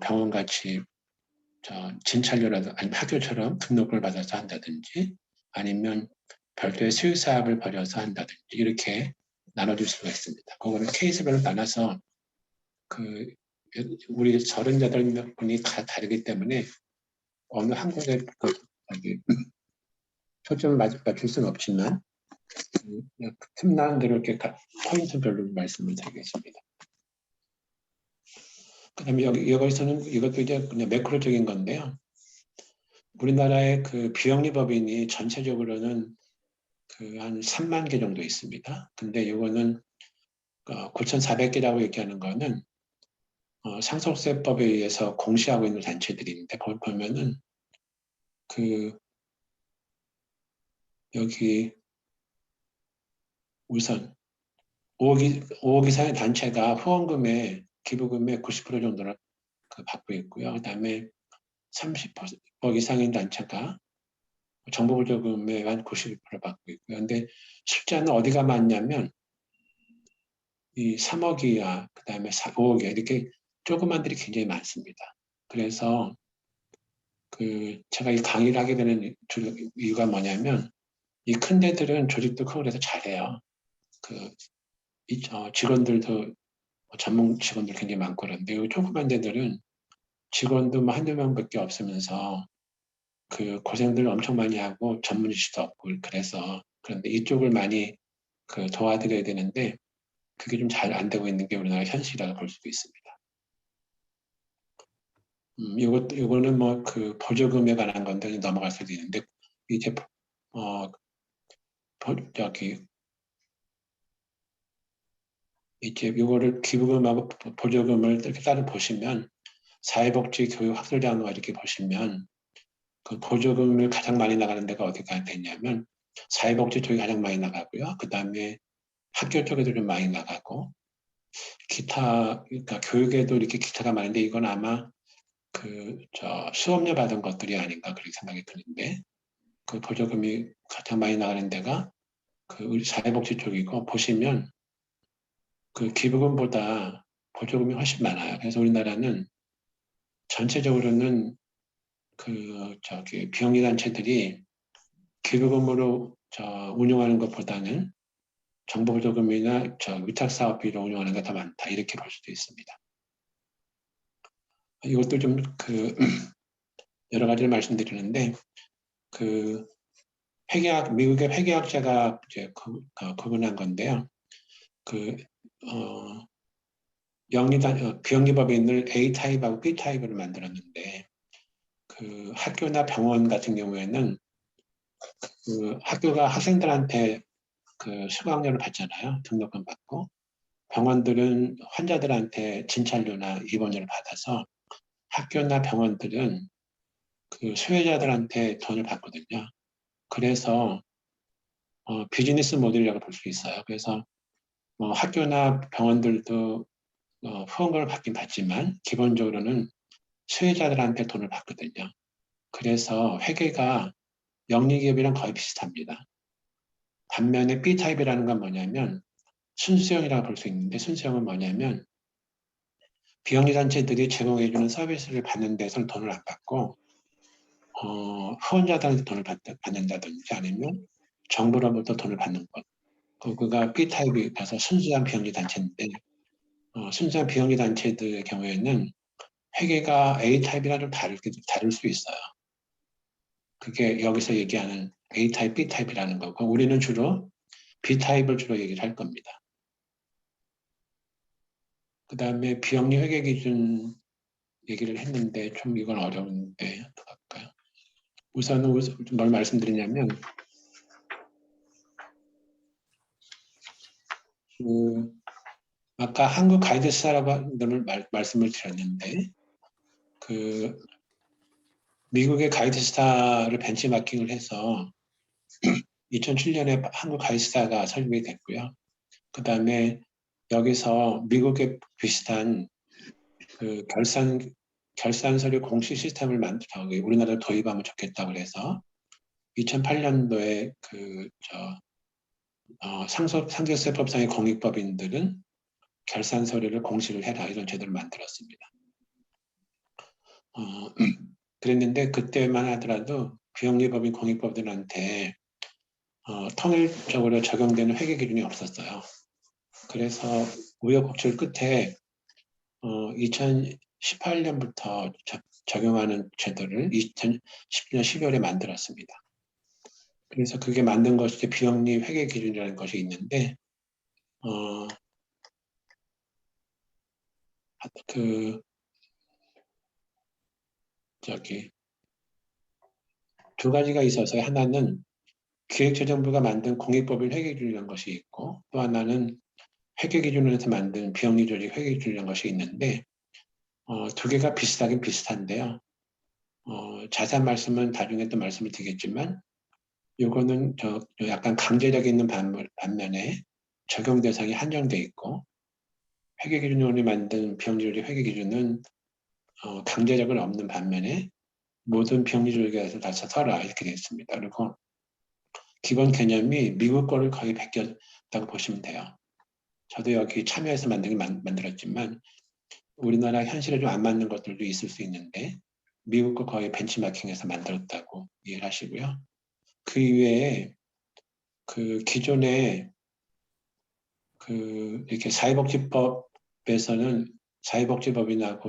병원같이 진찰료라도 아니면 학교처럼 등록을 받아서 한다든지 아니면 별도의 수익사업을 벌여서 한다든지 이렇게 나눠줄 수가 있습니다. 그거는 케이스별로 나눠서 우리 38분이 다 다르기 때문에 어느 한 곳에 초점을 맞출 수는 없지만 틈나는 대로 이렇게 포인트별로 말씀을 드리겠습니다. 그다음에 여기서는 이것도 이제 그냥 매크로적인 건데요. 우리나라의 비영리법인이 전체적으로는 한 3만 개 정도 있습니다. 근데 이거는 9,400개라고 얘기하는 거는 상속세법에 의해서 공시하고 있는 단체들이 있는데 보면은 여기 우선 5억 이상의 단체가 후원금의 기부금의 90% 정도를 받고 있고요. 그다음에 30억 이상인 단체가 정부 보조금의 한 92% 받고 있고요. 근데 실제는 어디가 많냐면 이 3억 이하, 그다음에 5억 이하 이렇게 조그만들이 굉장히 많습니다. 그래서 제가 이 강의를 하게 되는 이유가 뭐냐면 이 큰 데들은 조직도 크고 그래서 잘해요. 직원들도 전문 직원들 굉장히 많고 그런데 이 조그만 데들은 직원도 뭐 한두 명밖에 없으면서 고생들 엄청 많이 하고 전문 지식도 없고 그래서 그런데 이쪽을 많이 도와드려야 되는데 그게 좀 잘 안 되고 있는 게 우리나라 현실이라고 볼 수도 있습니다. 요거는 뭐 보조금에 관한 건데 넘어갈 수도 있는데 이제 이제 요거를 기부금하고 보조금을 이렇게 따로 보시면 사회복지 교육 학술장과 이렇게 보시면 보조금을 가장 많이 나가는 데가 어디가 되냐면 사회복지 쪽이 가장 많이 나가고요. 그 다음에 학교 쪽에도 좀 많이 나가고 기타 그러니까 교육에도 이렇게 기타가 많은데 이건 아마 수업료 받은 것들이 아닌가 그렇게 생각이 드는데 보조금이 가장 많이 나가는 데가 우리 사회복지 쪽이고 보시면 기부금보다 보조금이 훨씬 많아요. 그래서 우리나라는 전체적으로는 비영리 단체들이 기부금으로 운영하는 것보다는 정부 보조금이나 위탁 사업비로 운영하는 게 더 많다, 이렇게 볼 수도 있습니다. 이것도 좀 여러 가지를 말씀드리는데, 미국의 회계학자가 이제 구분한 건데요. 비영리법인을 A 타입하고 B 타입으로 만들었는데, 학교나 병원 같은 경우에는 학교가 학생들한테 수강료를 받잖아요. 등록금 받고. 병원들은 환자들한테 진찰료나 입원료를 받아서 학교나 병원들은 수혜자들한테 돈을 받거든요. 그래서 비즈니스 모델이라고 볼 수 있어요. 그래서 학교나 병원들도 후원금을 받긴 받지만 기본적으로는 수혜자들한테 돈을 받거든요. 그래서 회계가 영리기업이랑 거의 비슷합니다. 반면에 B타입이라는 건 뭐냐면 순수형이라고 볼 수 있는데, 순수형은 뭐냐면 비영리단체들이 제공해주는 서비스를 받는 데서는 돈을 안 받고 후원자들한테 돈을 받는다든지 아니면 정부로부터 돈을 받는 것. 그거가 B타입이 가서 순수한 비영리단체인데, 순수한 비영리단체들의 경우에는 회계가 A타입이랑 좀 다를 수 있어요. 그게 여기서 얘기하는 A타입, B타입이라는 거고, 우리는 주로 B타입을 주로 얘기를 할 겁니다. 그 다음에 비영리 회계 기준 얘기를 했는데 좀 이건 어려운데 어떡할까요? 우선은 뭘 말씀드리냐면 아까 한국 가이드스타라고 늘 말씀을 드렸는데 미국의 가이드스타를 벤치마킹을 해서 2007년에 한국 가이드스타가 설립이 됐고요. 그 다음에 여기서 미국의 비슷한 결산 서류 공시 시스템을 우리나라에 도입하면 좋겠다고 해서 2008년도에 상속세법상의 공익법인들은 결산 서류를 공시를 해라, 이런 제도를 만들었습니다. 그랬는데 그때만 하더라도 비영리법인 공익법인들한테 통일적으로 적용되는 회계 기준이 없었어요. 그래서 우여곡절 끝에 2018년부터 적용하는 제도를 2010년 12월에 만들었습니다. 그래서 그게 만든 것이 비영리 회계 기준이라는 것이 있는데 두 가지가 있어서, 하나는 기획재정부가 만든 공익법인 회계기준이라는 것이 있고, 또 하나는 회계기준에서 만든 비영리조직 회계기준이라는 것이 있는데, 두 개가 비슷하긴 비슷한데요. 자세한 말씀은 나중에 또 말씀을 드리겠지만, 이거는 약간 강제력이 있는 반면에 적용 대상이 한정돼 있고, 회계기준원이 만든 비영리조직 회계기준은 강제력은 없는 반면에 모든 비영리조직에서 다 써라, 이렇게 되어 있습니다. 그리고 기본 개념이 미국 거를 거의 베꼈다고 보시면 돼요. 저도 여기 참여해서 만들었지만 우리나라 현실에 좀 안 맞는 것들도 있을 수 있는데 미국 거 거의 벤치마킹해서 만들었다고 이해를 하시고요. 그 이외에 기존에 이렇게 사회복지법에서는 사회복지법이나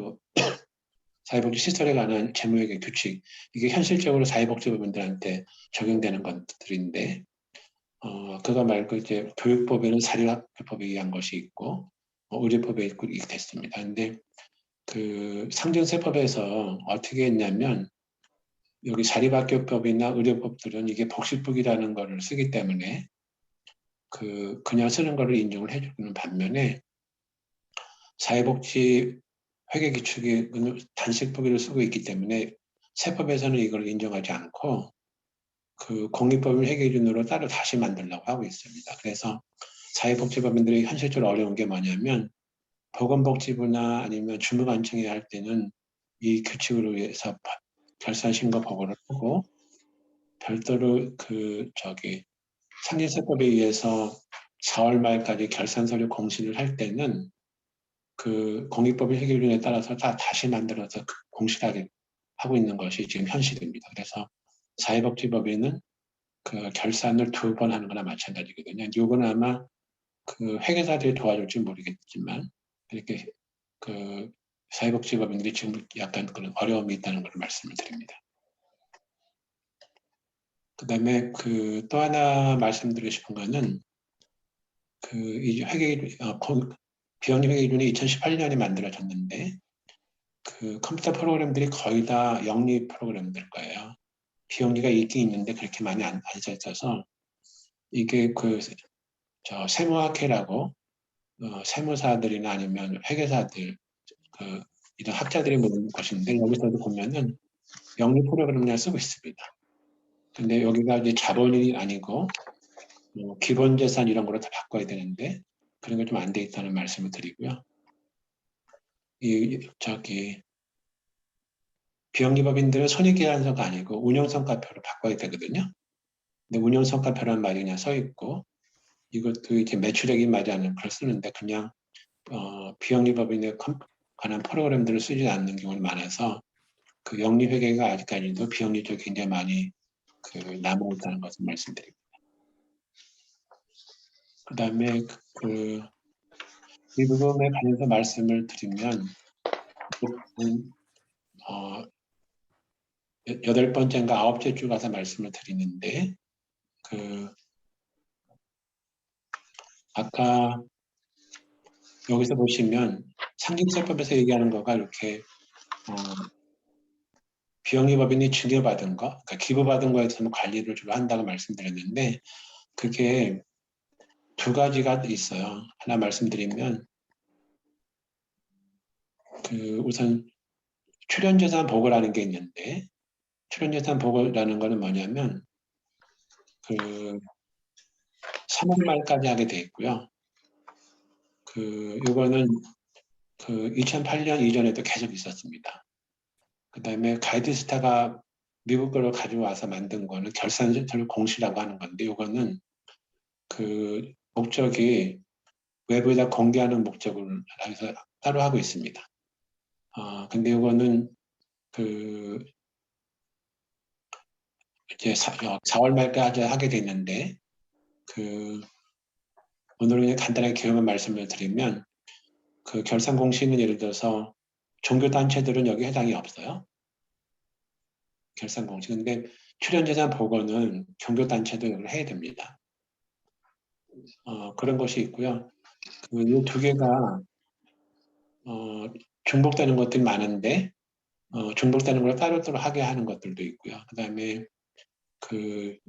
사회복지 시설에 관한 재무회계 규칙, 이게 현실적으로 사회복지법인들한테 적용되는 것들인데, 그거 말고 이제 교육법에는 사립학교법에 의한 것이 있고, 의료법에 있고 이렇게 됐습니다. 근데 상정세법에서 어떻게 했냐면, 여기 사립학교법이나 의료법들은 이게 복식북이라는 거를 쓰기 때문에, 그냥 쓰는 거를 인정을 해주는 반면에, 사회복지 회계기축이 단식법을 쓰고 있기 때문에, 세법에서는 이걸 인정하지 않고, 공익법인 회계 기준으로 따로 다시 만들려고 하고 있습니다. 그래서 사회복지법인들이 현실적으로 어려운 게 뭐냐면 보건복지부나 아니면 주무관청이 할 때는 이 규칙으로 위해서 결산신고 보고를 하고 별도로 상인세법에 의해서 4월 말까지 결산서류 공시를 할 때는 그 공익법인 회계기준에 따라서 다시 만들어서 공실하게 하고 있는 것이 지금 현실입니다. 그래서 사회복지법인은 그 결산을 2번 하는 거나 마찬가지거든요. 이거는 아마 그 회계사들이 도와줄지 모르겠지만 이렇게 그 사회복지법인들이 지금 약간 그런 어려움이 있다는 걸 말씀을 드립니다. 그 다음에 그 또 하나 말씀드리고 싶은 거는 그 이 비영리 회계기준이 2018년에 만들어졌는데 그 컴퓨터 프로그램들이 거의 다 영리 프로그램들 거예요. 비영리가 있긴 있는데 그렇게 많이 안 써 있어서 이게 그 세무학회라고 세무사들이나 아니면 회계사들 그 이런 학자들이 모는 것인데 여기서도 보면은 영리 프로그램을 쓰고 있습니다. 근데 여기가 이제 자본이 아니고 기본 재산 이런 거로 다 바꿔야 되는데 그런 게 좀 안 돼 있다는 말씀을 드리고요. 비영리법인들은 손익계산서가 아니고 운영성과표로 바꿔야 되거든요. 근데 운영성과표라는 말이 그냥 써 있고 이것도 이제 매출액이 맞지 않는 걸 쓰는데 그냥 비영리법인에 관한 프로그램들을 쓰지 않는 경우가 많아서 그 영리회계가 아직까지도 비영리 쪽에 굉장히 많이 그 남아있다는 것을 말씀드립니다. 그 다음에 이 부분에 관해서 말씀을 드리면 8번째인가 9째 주 가서 말씀을 드리는데 아까 여기서 보시면 상징세법에서 얘기하는 거가 이렇게 비영리법인이 증여받은 거, 그러니까 기부받은 거에 대해서는 관리를 주로 한다고 말씀드렸는데 그게 2가지가 있어요. 하나 말씀드리면 우선 출연재산 보고라는 게 있는데 출연재산 보고라는 거는 뭐냐면 3월 말까지 하게 돼 있고요. 요거는 2008년 이전에도 계속 있었습니다. 그 다음에 가이드스타가 미국 거를 가져와서 만든 거는 결산서를 공시라고 하는 건데 이거는 그 목적이 외부에다 공개하는 목적을 해서 따로 하고 있습니다. 근데 이거는 이제 4월 말까지 하게 됐는데 오늘은 그냥 간단하게 개요만 말씀을 드리면 결산 공시는 예를 들어서 종교단체들은 여기 해당이 없어요. 결산 공시. 근데 출연재산 보고는 종교단체도 이걸 해야 됩니다. 그런 것이 있고요. 이 2개가 중복되는 것들이 많은데 중복되는 걸 따로따로 하게 하는 것들도 있고요. 그 다음에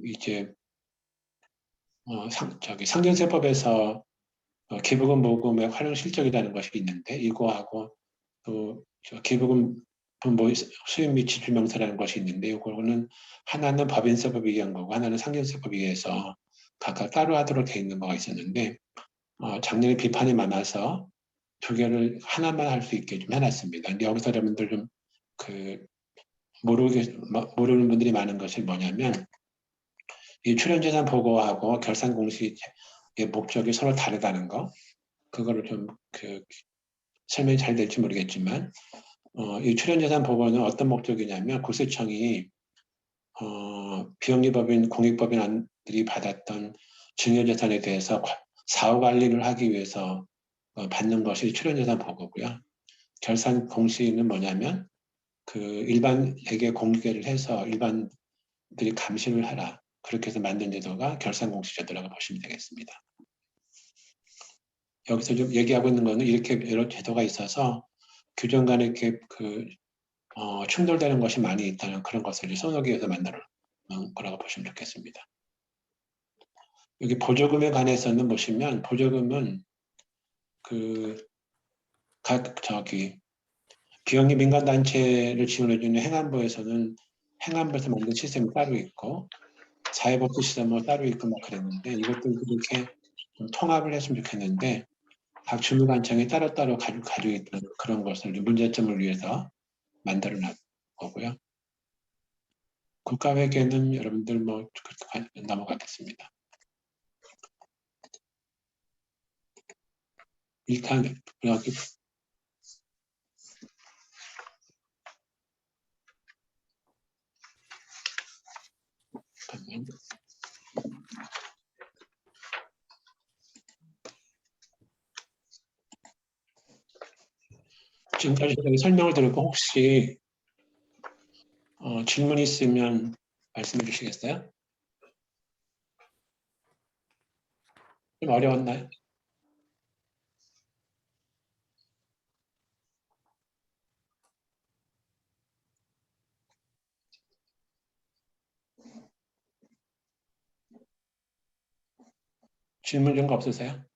이제 상경세법에서 기부금 모금의 활용 실적이라는 것이 있는데 이거하고 또 기부금 수입 및 지출 명세라는 것이 있는데 이거는 하나는 법인세법에 의한 거고 하나는 상경세법에 의해서 각각 따로 하도록 돼 있는 거가 있었는데 작년에 비판이 많아서 2개를 하나만 할 수 있게 좀 해놨습니다. 근데 여기서 여러분들 좀 모르는 분들이 많은 것이 뭐냐면 이 출연재산 보고하고 결산 공시의 목적이 서로 다르다는 거 그거를 좀 설명이 잘 될지 모르겠지만 이 출연재산 보고는 어떤 목적이냐면 국세청이 비영리법인 공익법인들이 받았던 증여재산에 대해서 사후 관리를 하기 위해서 받는 것이 출연재산 보고고요. 결산 공시는 뭐냐면 일반에게 공개를 해서 일반들이 감시를 하라. 그렇게 해서 만든 제도가 결산 공시제도라고 보시면 되겠습니다. 여기서 좀 얘기하고 있는 거는 이렇게 여러 제도가 있어서 규정 간에 이렇게 충돌되는 것이 많이 있다는 그런 것을 써놓기 위해서 만든 거라고 보시면 좋겠습니다. 여기 보조금에 관해서는 보시면 보조금은 비영리 민간단체를 지원해주는 행안부에서는 행안부에서 만든 시스템이 따로 있고 사회복지 시스템은 따로 있고 막 그랬는데 이것도 이렇게 좀 통합을 했으면 좋겠는데 각 주민단체가 따로따로 가지고 있던 그런 것을 문제점을 위해서 만들어 놨 거고요. 국가회계는 여러분들 그렇게 넘어가겠습니다. 일단 여기 지금까지 설명을 들었고 혹시 질문 있으면 말씀해 주시겠어요? 좀 어려웠나요? 질문 좀 없으세요?